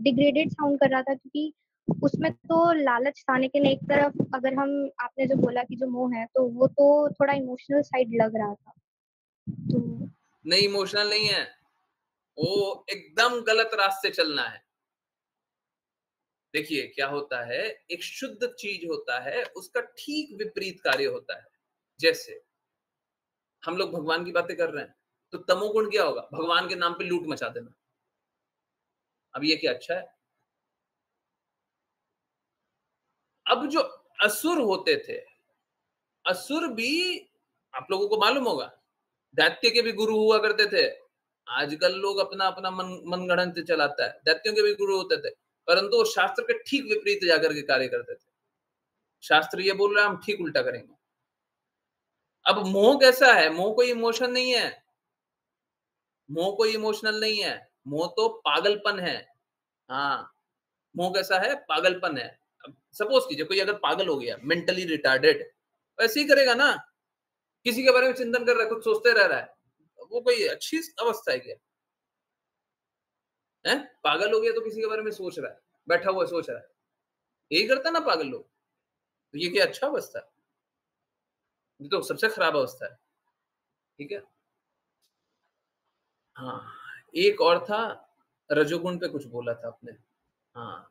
डिग्रेडेड साउंड कर रहा था, क्योंकि उसमें तो लालच था, लेकिन एक तरफ अगर हम, आपने जो बोला कि जो मोह है तो वो तो थोड़ा इमोशनल साइड लग रहा था। तो नहीं, इमोशनल नहीं है, वो एकदम गलत रास्ते चलना है। देखिए क्या होता है, एक शुद्ध चीज होता है, उसका ठीक विपरीत कार्य होता है। जैसे हम लोग भगवान की बातें कर रहे हैं, तो तमोगुण क्या होगा? भगवान के नाम पे लूट मचा देना। अब ये क्या अच्छा है? अब जो असुर होते थे, असुर भी आप लोगों को मालूम होगा, दैत्य के भी गुरु हुआ करते थे। आजकल लोग अपना अपना मनगढ़ंत चलाता है, दैत्यों के भी गुरु होते थे, परंतु वो शास्त्र के ठीक विपरीत जाकर के कार्य करते थे। शास्त्र ये बोल रहा है, हम ठीक उल्टा करेंगे। अब मोह कैसा है? मोह कोई इमोशन नहीं है, मोह कोई इमोशनल नहीं है, मोह तो पागलपन है। हाँ, मोह कैसा है? पागलपन है। अब सपोज कीजिए कोई अगर पागल हो गया, मेंटली रिटार्डेड, ऐसे ही करेगा ना, किसी के बारे में चिंतन कर रहा है, कुछ सोचते रह रहा है, वो कोई अच्छी अवस्था है क्या? है? पागल हो गया तो किसी के बारे में सोच रहा है, बैठा हुआ सोच रहा है, यही करता ना पागल लोग। तो ये क्या अच्छा अवस्था है? ये तो सबसे खराब अवस्था है। ठीक है। हाँ, एक और था, रजोगुण पे कुछ बोला था आपने। हाँ,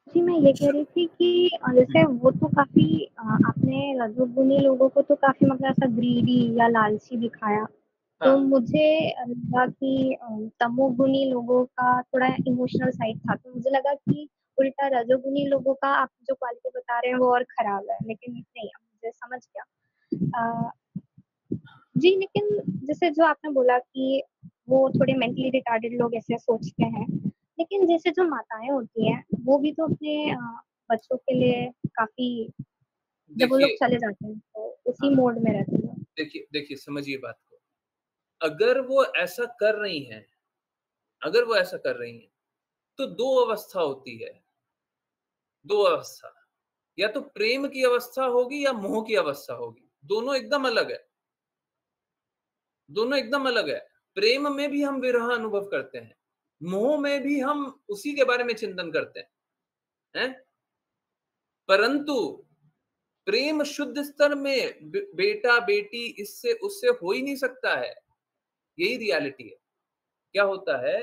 जी, मैं ये कह रही थी कि जैसे वो तो काफ़ी आपने रजोगुनी लोगों को तो काफ़ी मतलब ऐसा ग्रीडी या लालची दिखाया। तो हाँ, मुझे लगा कि तमोगुनी लोगों का थोड़ा इमोशनल साइड था। तो मुझे लगा कि उल्टा रजोगुनी लोगों का आप जो क्वालिटी बता रहे हैं वो और खराब है। लेकिन नहीं, अब मुझे समझ गया। जी, लेकिन जैसे जो आपने बोला कि वो थोड़े मेंटली रिटार्डेड लोग ऐसे सोचते हैं। लेकिन जैसे जो माताएँ होती हैं, वो भी तो अपने बच्चों के लिए काफ़ी जब वो लोग देखिए, चले जाते हैं, तो उसी हाँ, मोड में रहती हैं। देखिए देखिए समझिए बात को। अगर वो ऐसा कर रही हैं, अगर वो ऐसा कर रही हैं, तो 2 अवस्था होती है, 2 अवस्था। या तो प्रेम की अवस्था होगी या मोह की अवस्था होगी। दोनों एकदम अलग है, दोनों एकदम अलग है। प्रेम में भी हम विरह अनुभव करते हैं, मोह में भी हम उसी के बारे में चिंतन करते हैं, हैं? परंतु प्रेम शुद्ध स्तर में बेटा-बेटी इससे उससे हो ही नहीं सकता है। यही रियलिटी है। क्या होता है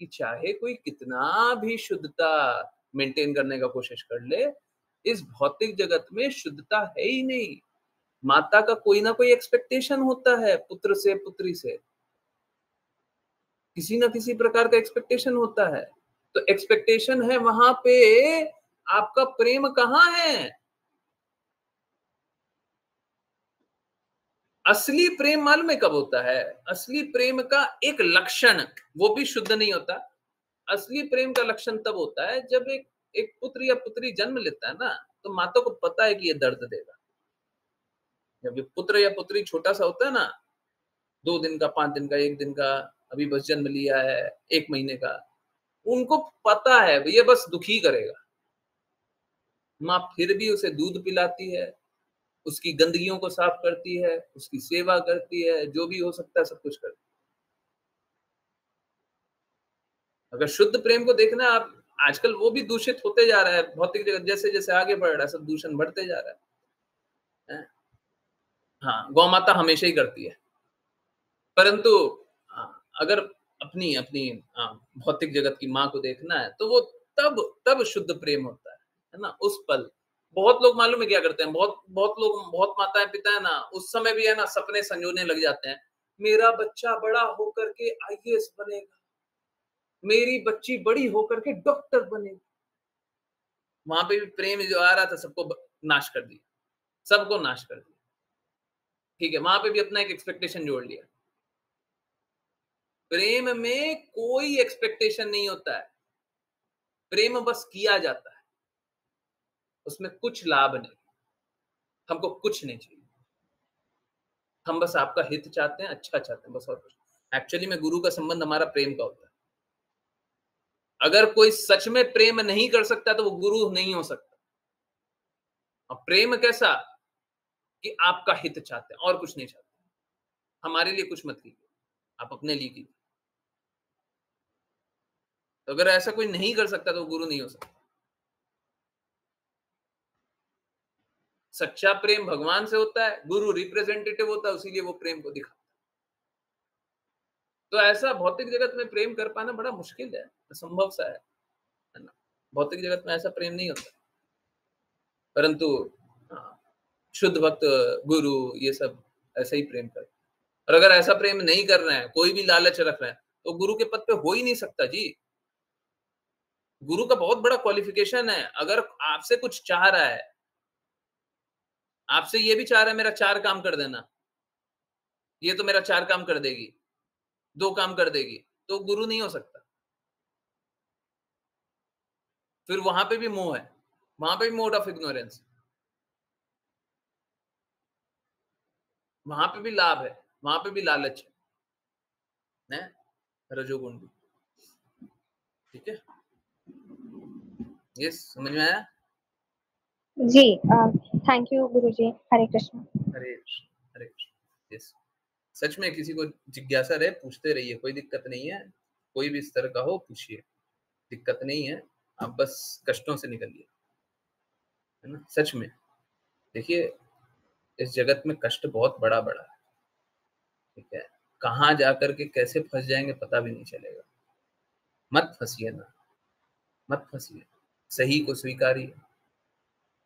कि चाहे कोई कितना भी शुद्धता मेंटेन करने का कोशिश कर ले, इस भौतिक जगत में शुद्धता है ही नहीं। माता का कोई ना कोई एक्सपेक्टेशन होता है पुत्र से, पुत्री से। किसी ना किसी प्रकार का एक्सपेक्टेशन होता है। तो एक्सपेक्टेशन है वहां पे, आपका प्रेम कहाँ है? असली प्रेम मालूम है कब होता है? असली प्रेम का एक लक्षण, वो भी शुद्ध नहीं होता। असली प्रेम का लक्षण तब होता है जब एक एक पुत्र या पुत्री जन्म लेता है ना, तो माता को पता है कि ये दर्द देगा। जब ये पुत्र या पुत्री छोटा सा होता है ना, 2 दिन का, 5 दिन का, 1 दिन का, अभी बस जन्म लिया है, 1 महीने का, उनको पता है ये बस दुखी करेगा। माँ फिर भी उसे दूध पिलाती है, उसकी गंदगियों को साफ करती है, उसकी सेवा करती है, जो भी हो सकता है सब कुछ करती है। अगर शुद्ध प्रेम को देखना है आप, आजकल वो भी दूषित होते जा रहा है। भौतिक जगत जैसे जैसे आगे बढ़ रहा है, सब दूषण बढ़ते जा रहा है। हाँ, गौ माता हमेशा ही करती है, परंतु अगर अपनी अपनी भौतिक जगत की माँ को देखना है, तो वो तब तब शुद्ध प्रेम होता है ना, उस पल। बहुत लोग मालूम है क्या करते हैं, बहुत बहुत लोग, बहुत माताएं पिता है ना, उस समय भी है ना सपने संजोने लग जाते हैं, मेरा बच्चा बड़ा होकर के आईएएस बनेगा, मेरी बच्ची बड़ी होकर के डॉक्टर बनेगी। वहां पे भी प्रेम जो आ रहा था, सबको नाश कर दिया, सबको नाश कर दिया। ठीक है, वहां पे भी अपना एक एक्सपेक्टेशन जोड़ लिया। प्रेम में कोई एक्सपेक्टेशन नहीं होता है, प्रेम बस किया जाता है, उसमें कुछ लाभ नहीं, हमको कुछ नहीं चाहिए, हम बस आपका हित चाहते हैं, अच्छा चाहते हैं, बस और कुछ। एक्चुअली में गुरु का संबंध हमारा प्रेम का होता है। अगर कोई सच में प्रेम नहीं कर सकता तो वो गुरु नहीं हो सकता। और प्रेम कैसा कि आपका हित चाहते हैं और कुछ नहीं चाहते, हमारे लिए कुछ मत कीजिए, आप अपने लिए कीजिए। तो अगर ऐसा कोई नहीं कर सकता तो वो गुरु नहीं हो सकता। सच्चा प्रेम भगवान से होता है, गुरु रिप्रेजेंटेटिव होता है, इसीलिए वो प्रेम को दिखाता है। तो ऐसा भौतिक जगत में प्रेम कर पाना बड़ा मुश्किल है, असंभव सा है ना। भौतिक जगत में ऐसा प्रेम नहीं होता, परंतु शुद्ध भक्त, गुरु, ये सब ऐसा ही प्रेम करते। और अगर ऐसा प्रेम नहीं कर रहे हैं, कोई भी लालच रख रहे हैं, तो गुरु के पद पे हो ही नहीं सकता जी। गुरु का बहुत बड़ा क्वालिफिकेशन है। अगर आपसे कुछ चाह रहा है, आपसे ये भी चाह रहा है मेरा 4 काम कर देना, ये तो मेरा 4 काम कर देगी, 2 काम कर देगी, तो गुरु नहीं हो सकता। फिर वहां पे भी मोह है, वहां पे भी मोड ऑफ इग्नोरेंस, वहां पे भी लाभ है, वहां पे भी लालच है, रजोगुण भी। ठीक है, ये समझ में आया? जी, thank you guruji. Hare Krishna. Hare Krishna, Hare Krishna. Yes, सच में किसी को जिज्ञासा रहे पूछते रहिए, कोई दिक्कत नहीं है, कोई भी स्तर का हो पूछिए, दिक्कत नहीं है, आप बस कष्टों से निकलिए, है ना। सच में देखिए, इस जगत में कष्ट बहुत बड़ा बड़ा है, ठीक है। कहाँ जाकर के कैसे फंस जाएंगे पता भी नहीं चलेगा। मत फंसिए ना, मत फंसिए, सही को स्वीकारिए।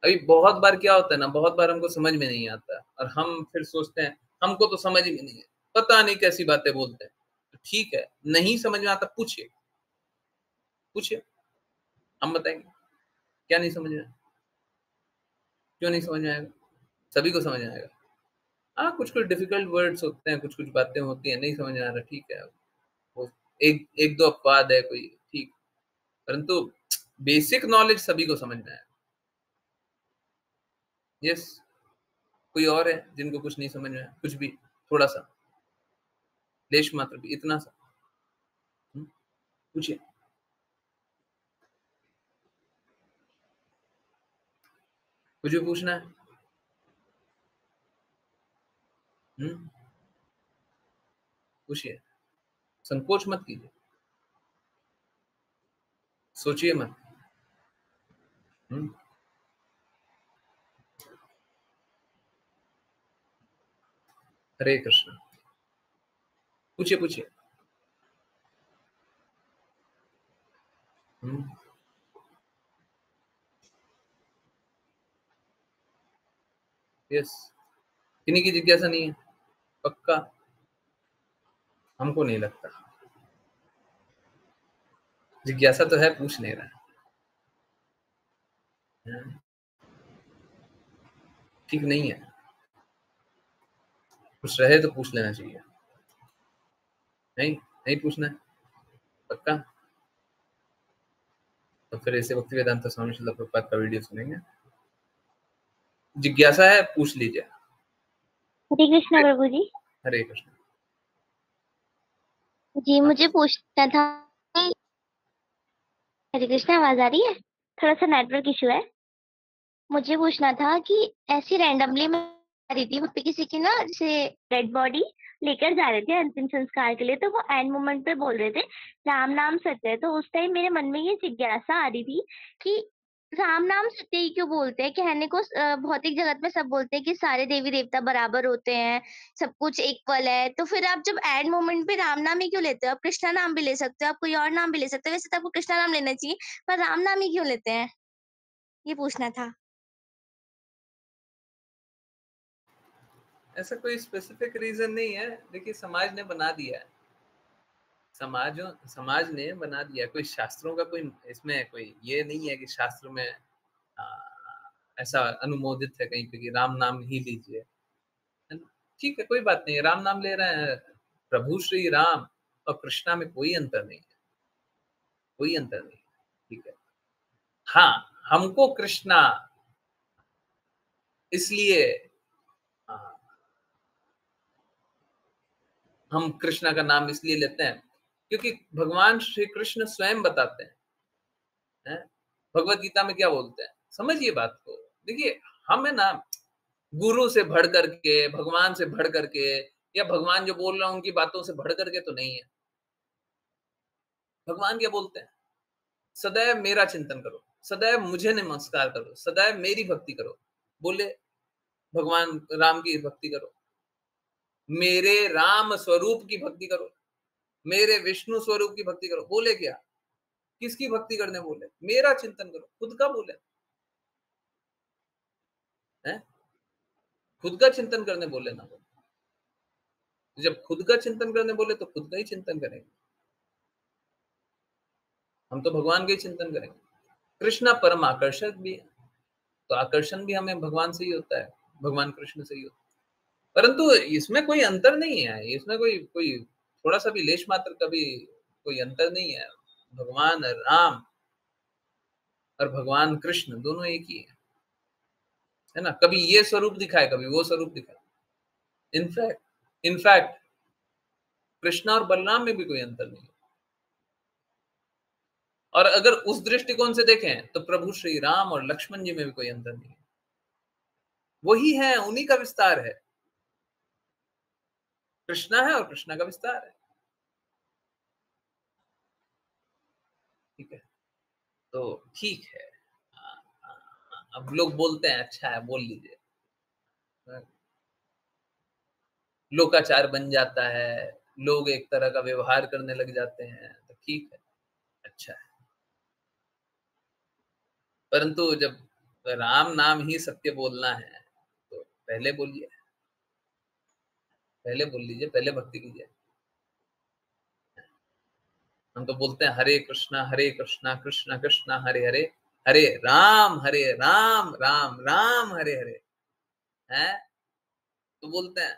अभी बहुत बार क्या होता है ना, बहुत बार हमको समझ में नहीं आता और हम फिर सोचते हैं हमको तो समझ में नहीं है, पता नहीं कैसी बातें बोलते हैं। तो ठीक है, नहीं समझ में आता, पूछिए, पूछिए, हम बताएंगे क्या नहीं समझ में आया, क्यों नहीं समझ में आएगा, सभी को समझ में आएगा। हाँ, कुछ कुछ डिफिकल्ट वर्ड्स होते हैं, कुछ कुछ बातें होती हैं, नहीं समझ में आ रहा, ठीक है, वो एक एक दो अपवाद है कोई, ठीक, परंतु बेसिक नॉलेज सभी को समझ में आएगा। यस, कोई और है जिनको कुछ नहीं समझ में आया, कुछ भी थोड़ा सा लेश मात्र भी, इतना सा, पूछिए, कुछ भी पूछना है, पूछिए, संकोच मत कीजिए, सोचिए मत। हरे कृष्ण, पूछिए पूछिए। यस, किन्हीं की जिज्ञासा नहीं है, पक्का हमको नहीं लगता। जिज्ञासा तो है, पूछ नहीं रहा है, ठीक नहीं है, कुछ रहे तो पूछ लेना चाहिए। नहीं, नहीं पूछना है, पक्का। तो फिर ऐसे भक्ति वेदांत स्वामी श्रील प्रभुपाद का वीडियो सुनेंगे। जिज्ञासा है, पूछ लीजिए। हरे कृष्ण प्रभु जी। हरे कृष्ण जी, मुझे पूछना था, हरे कृष्ण, आवाज आ रही है? थोड़ा सा नेटवर्क इशू है। मुझे पूछना था कि ऐसी रैंडमली मैं आ रही थी, वहाँ पे किसी की ना जैसे डेड बॉडी लेकर जा रहे थे अंतिम संस्कार के लिए, तो वो एंड मोमेंट पे बोल रहे थे राम नाम सत्य है। तो उस टाइम मेरे मन में ये जिज्ञासा आ रही थी कि राम नाम सत्य ही क्यों बोलते हैं? कहने को भौतिक जगत में सब बोलते हैं कि सारे देवी देवता बराबर होते हैं, सब कुछ इक्वल है, तो फिर आप जब एंड मोमेंट पे राम नाम ही क्यों लेते हो? आप कृष्णा नाम भी ले सकते हो, आप कोई और नाम भी ले सकते हो, वैसे तो आपको कृष्णा नाम लेना चाहिए, पर राम नाम ही क्यों लेते हैं? ये पूछना था। ऐसा कोई स्पेसिफिक रीजन नहीं है, देखिए समाज ने बना दिया है, समाज ने बना दिया, कोई शास्त्रों का कोई इसमें कोई ये नहीं है कि शास्त्र में ऐसा अनुमोदित है कहीं पे कि राम नाम ही लीजिए, है ना। ठीक है, कोई बात नहीं, राम नाम ले रहे हैं, प्रभु श्री राम और कृष्णा में कोई अंतर नहीं है, कोई अंतर नहीं, ठीक है। हाँ, हमको कृष्णा इसलिए हम कृष्णा का नाम इसलिए लेते हैं क्योंकि भगवान श्री कृष्ण स्वयं बताते हैं, भगवत गीता में क्या बोलते हैं, समझिए बात को। देखिए, हम है ना गुरु से बढ़ करके, भगवान से बढ़ करके, या भगवान जो बोल रहा है उनकी बातों से बढ़ करके तो नहीं है। भगवान क्या बोलते हैं, सदैव मेरा चिंतन करो, सदैव मुझे नमस्कार करो, सदैव मेरी भक्ति करो। बोले भगवान राम की भक्ति करो, मेरे राम स्वरूप की भक्ति करो, मेरे विष्णु स्वरूप की भक्ति करो, बोले क्या? किसकी भक्ति करने बोले? मेरा चिंतन करो, खुद का बोले हैं? खुद का चिंतन करने बोले ना बोले। जब खुद का चिंतन करने बोले तो खुद का ही चिंतन करेंगे, हम तो भगवान का ही चिंतन करेंगे। कृष्णा परम आकर्षक भी है, तो आकर्षण भी हमें भगवान से ही होता है, भगवान कृष्ण से ही होता है। परंतु इसमें कोई अंतर नहीं है, इसमें कोई कोई थोड़ा सा भी लेश मात्र का भी कोई अंतर नहीं है। भगवान राम और भगवान कृष्ण दोनों एक ही है ना। कभी ये स्वरूप दिखाए, कभी वो स्वरूप दिखाए। इनफैक्ट कृष्ण और बलराम में भी कोई अंतर नहीं है। और अगर उस दृष्टिकोण से देखें तो प्रभु श्री राम और लक्ष्मण जी में भी कोई अंतर नहीं है, वही है, उन्हीं का विस्तार है। कृष्णा है और कृष्णा का विस्तार है। ठीक है, तो ठीक है। अब लोग बोलते हैं अच्छा है, बोल लीजिए, लोकाचार बन जाता है, लोग एक तरह का व्यवहार करने लग जाते हैं, तो ठीक है, अच्छा है। परंतु जब राम नाम ही सत्य बोलना है तो पहले बोलिए, पहले बोल लीजिए, पहले भक्ति कीजिए। हम तो बोलते हैं हरे कृष्णा कृष्णा कृष्णा हरे हरे, हरे राम राम राम हरे हरे, हैं? तो बोलते हैं,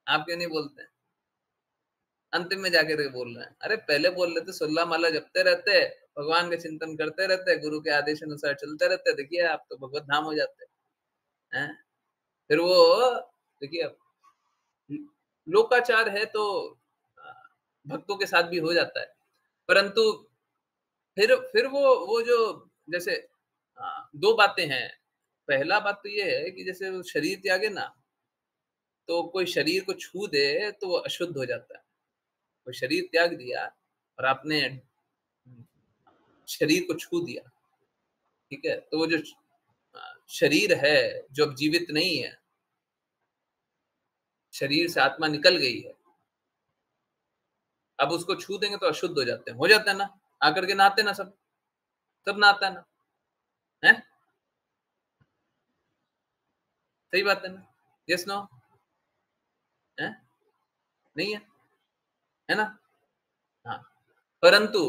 आप क्यों नहीं बोलते हैं? अंतिम में जाके तो बोल रहे हैं, अरे पहले बोल रहे थे 16 माला जपते रहते, भगवान का चिंतन करते रहते, गुरु के आदेश अनुसार चलते रहते, देखिए आप तो भगवत धाम हो जाते हैं। फिर वो देखिए, अब लोकाचार है तो भक्तों के साथ भी हो जाता है, परंतु फिर वो जो जैसे दो बातें हैं। पहला बात तो ये है कि जैसे वो शरीर त्यागे ना, तो कोई शरीर को छू दे तो वो अशुद्ध हो जाता है। कोई शरीर त्याग दिया और आपने शरीर को छू दिया, ठीक है, तो वो जो शरीर है जो अब जीवित नहीं है, शरीर से आत्मा निकल गई है, अब उसको छू देंगे तो अशुद्ध हो जाते हैं, हो जाता है ना। आकर के नहाते ना, सब नहाता है ना, है? सही बात है ना? Yes no? है? नहीं है ना? हाँ, परंतु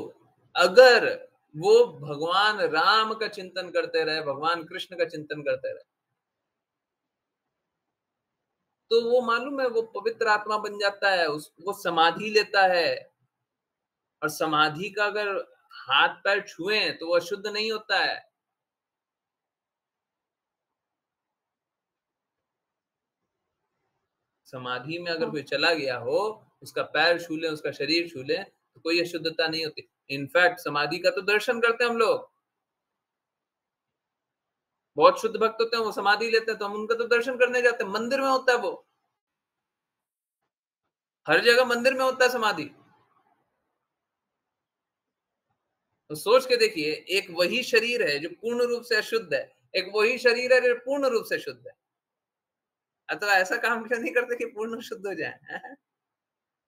अगर वो भगवान राम का चिंतन करते रहे, भगवान कृष्ण का चिंतन करते रहे, तो वो मालूम है वो पवित्र आत्मा बन जाता है, वो समाधि लेता है। और समाधि का अगर हाथ पैर छुए तो वो अशुद्ध नहीं होता है। समाधि में अगर कोई चला गया हो, उसका पैर छू ले, उसका शरीर छू ले, तो कोई अशुद्धता नहीं होती। इनफैक्ट समाधि का तो दर्शन करते हैं हम लोग, बहुत शुद्ध भक्त होते हैं, वो समाधि लेते हैं तो हम उनका तो दर्शन करने जाते हैं। मंदिर में होता है, वो हर जगह मंदिर में होता है समाधि। तो सोच के देखिए, एक वही शरीर है जो पूर्ण रूप से अशुद्ध है, एक वही शरीर है जो पूर्ण रूप से शुद्ध है। अथवा ऐसा काम क्यों नहीं करते कि पूर्ण शुद्ध हो जाए?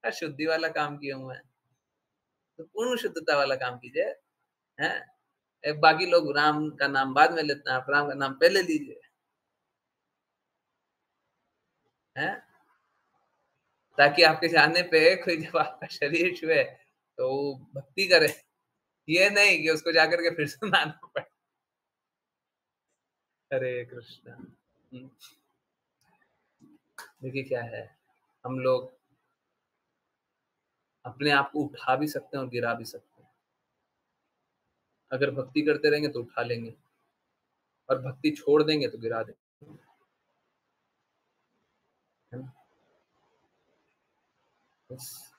अशुद्धि वाला काम किया हुआ है, तो पूर्ण शुद्धता वाला काम कीजिए, हैं? बाकी लोग राम का नाम बाद में लेते हैं, आप राम का नाम पहले लीजिए, हैं? ताकि आपके जाने पे कोई जब आपका शरीर छुए तो भक्ति करे, ये नहीं कि उसको जाकर के फिर से नहाना पड़े। हरे कृष्णा। देखिए क्या है, हम लोग अपने आप को उठा भी सकते हैं और गिरा भी सकते हैं। अगर भक्ति करते रहेंगे तो उठा लेंगे, और भक्ति छोड़ देंगे तो गिरा देंगे, है ना? बस।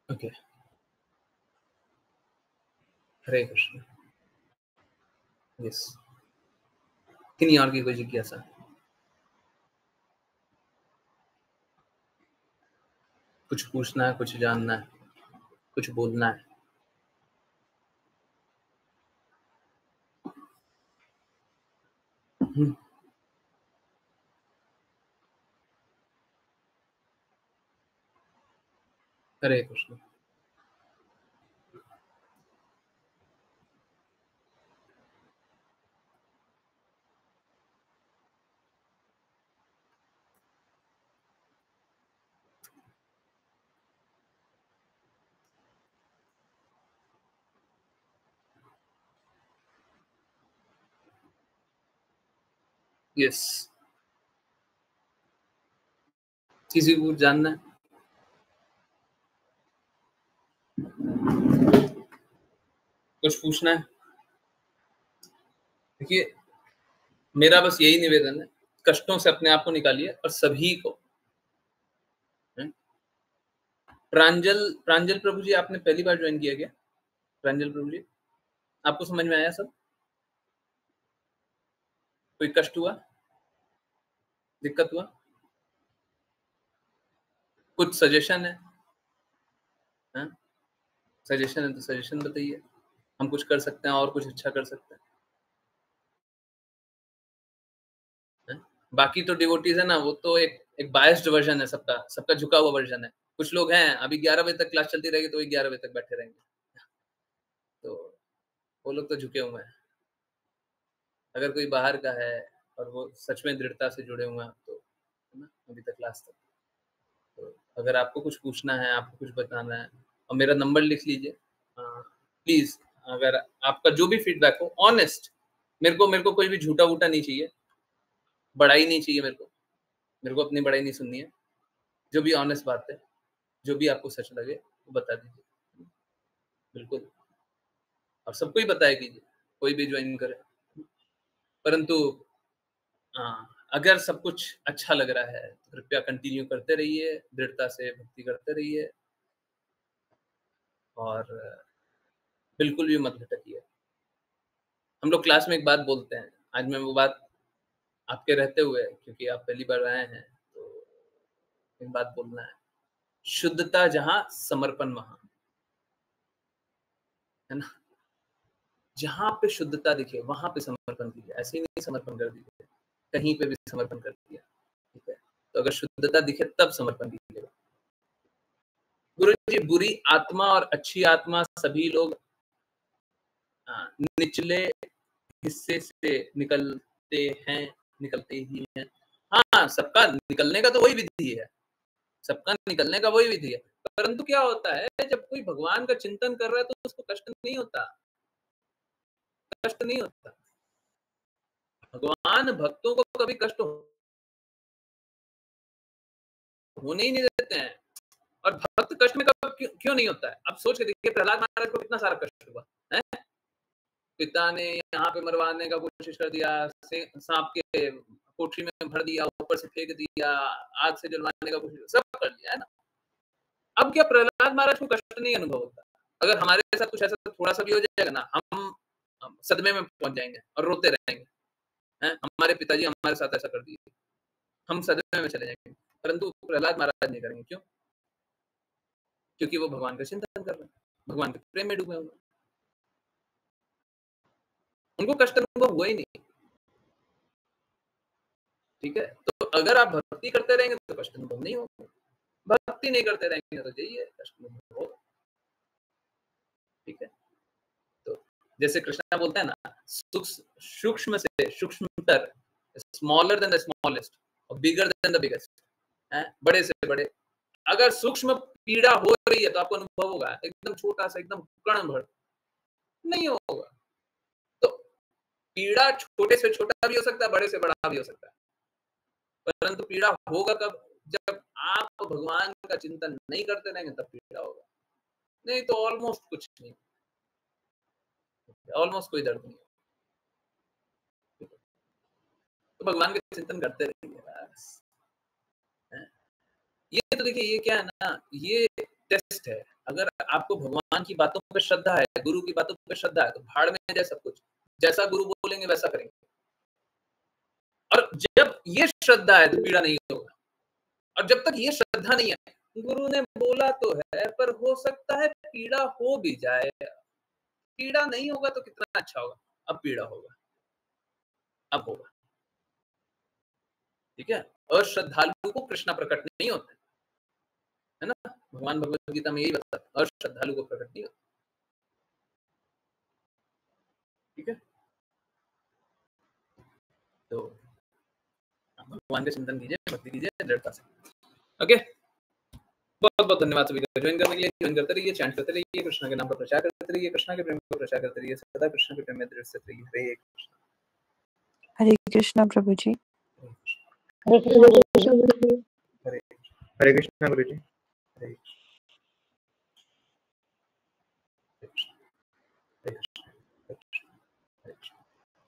ओके, हरे कृष्ण। यस, किन्हीं और की कोई जिज्ञासा? कुछ पूछना है, कुछ जानना है, कुछ बोलना है? हरे कृष्ण। यस, किसी को जानना है? कुछ पूछना है? देखिए, मेरा बस यही निवेदन है, कष्टों से अपने आप को निकालिए और सभी को। प्रांजल प्रभु जी, आपने पहली बार ज्वाइन किया क्या? प्रांजल प्रभु जी, आपको समझ में आया सब? कोई कष्ट हुआ, दिक्कत हुआ? कुछ सजेशन है? सजेशन है तो सजेशन बताइए, हम कुछ कर सकते हैं और कुछ अच्छा कर सकते हैं। बाकी तो डिवोटीज है ना, वो तो एक बायस्ड वर्जन है, सबका झुका हुआ वर्जन है। कुछ लोग हैं, अभी 11 बजे तक क्लास चलती रहेगी तो 11 बजे तक बैठे रहेंगे, तो वो लोग तो झुके हुए हैं। अगर कोई बाहर का है और वो सच में दृढ़ता से जुड़े हुए हैं तो, है ना, अभी तक क्लास तक, तो अगर आपको कुछ पूछना है, आपको कुछ बताना है, और मेरा नंबर लिख लीजिए प्लीज। अगर आपका जो भी फीडबैक हो ऑनेस्ट, मेरे को कोई भी झूठा वूटा नहीं चाहिए, बड़ाई नहीं चाहिए, मेरे को अपनी बड़ाई नहीं सुननी है। जो भी ऑनेस्ट बात है, जो भी आपको सच लगे वो बता दीजिए, बिल्कुल। और सबको ही बताया कीजिए, कोई भी ज्वाइन करे। परंतु अगर सब कुछ अच्छा लग रहा है तो कृपया कंटिन्यू करते रहिए, दृढ़ता से भक्ति करते रहिए और बिल्कुल भी मत भटकिए। हम लोग क्लास में एक बात बोलते हैं, आज मैं वो बात आपके रहते हुए, क्योंकि आप पहली बार आए हैं तो एक बात बोलना है, शुद्धता जहां समर्पण वहां, है ना। जहां पे शुद्धता दिखे वहां पे समर्पण कीजिए, ऐसे ही नहीं समर्पण कर दीजिए, कहीं पे भी समर्पण कर दिया, ठीक है। तो अगर शुद्धता दिखे तब समर्पण कीजिएगा। गुरु जी, बुरी आत्मा और अच्छी आत्मा सभी लोग निचले हिस्से से निकलते ही हैं। हाँ, सबका निकलने का तो वही विधि है, सबका निकलने का वही विधि है। परंतु क्या होता है, जब कोई भगवान का चिंतन कर रहा है तो उसको कष्ट नहीं होता, कष्ट नहीं होता। भगवान भक्तों को कभी कष्ट होने ही नहीं देते हैं। और भक्त कष्ट में कब क्यों नहीं होता है? अब सोच के देखिए, प्रहलाद महाराज को कितना सारा कष्ट हुआ है। पिता ने यहाँ पे मरवाने का कोशिश कर दिया, सांप के कोठरी में भर दिया, ऊपर से फेंक दिया, आग से जलवाने का कोशिश, सब कर लिया, है ना। अब क्या प्रहलाद महाराज को कष्ट नहीं अनुभव होता? अगर हमारे साथ कुछ ऐसा थोड़ा सा भी हो जाएगा ना, हम सदमे में पहुंच जाएंगे और रोते रहेंगे, हैं? हमारे पिताजी हमारे साथ ऐसा कर दिए, हम सदमे में चले जाएंगे। परंतु प्रहलाद महाराज नहीं करेंगे। क्यों? क्योंकि वो भगवान का चिंतन कर रहे हैं, भगवान के प्रेम में डूबे हुए, उनको कष्ट अनुभव हुआ ही नहीं, ठीक है। तो अगर आप भक्ति करते रहेंगे तो कष्ट अनुभव नहीं होगा, भक्ति नहीं करते रहेंगे तो जाइए कष्ट अनुभव होगा, ठीक है। तो जैसे कृष्णा बोलते हैं ना, सूक्ष्म से सूक्ष्मतर, स्मॉलर देन द स्मॉलेस्ट और बिगर देन द बिगेस्ट, बड़े से बड़े। अगर सूक्ष्म पीड़ा हो रही है तो आपको अनुभव होगा, एकदम छोटा सा, एकदम कण भर नहीं होगा। तो पीड़ा छोटे से छोटा भी हो सकता है, बड़े से बड़ा भी हो सकता है, परंतु पीड़ा होगा कब? जब आप भगवान का चिंतन नहीं करते रहेंगे तब पीड़ा होगा, नहीं तो ऑलमोस्ट कुछ नहीं, ऑलमोस्ट कोई दर्द नहीं। तो भगवान का चिंतन करते रहिए बस। ये तो देखिए, ये क्या है ना, ये टेस्ट है। अगर आपको भगवान की बातों पे श्रद्धा है, गुरु की बातों पे श्रद्धा है, तो भाड़ में जाए सब कुछ, जैसा गुरु बोलेंगे वैसा करेंगे। और जब ये श्रद्धा है तो पीड़ा नहीं होगा, और जब तक ये श्रद्धा नहीं है, गुरु ने बोला तो है पर हो सकता है पीड़ा हो भी जाए, पीड़ा नहीं होगा तो कितना अच्छा होगा। अब पीड़ा होगा, अब होगा, ठीक है। अश्रद्धालु को कृष्णा प्रकट नहीं होते, है ना। भगवान भगवत गीता में यही बताता, अश्रद्धालु को प्रकट नहीं होता। ठीक है, तो भगवान के चिंतन कीजिए, भक्ति कीजिए दृढ़ता से। ओके, बहुत बहुत धन्यवाद सभी का ज्वाइन करने के लिए। ज्वाइन करते रहिए, चैंट करते रहिए, कृष्णा के नाम पर प्रचार करते रहिए, कृष्णा के प्रेम को प्रचार करते रहिए, सदा कृष्ण के प्रेम में दृढ़ स्थित रहिए। हरे कृष्ण। हरे कृष्णा प्रभु जी। हरे कृष्ण गुरु जी। हरे कृष्ण गुरु जी। हरे कृष्ण।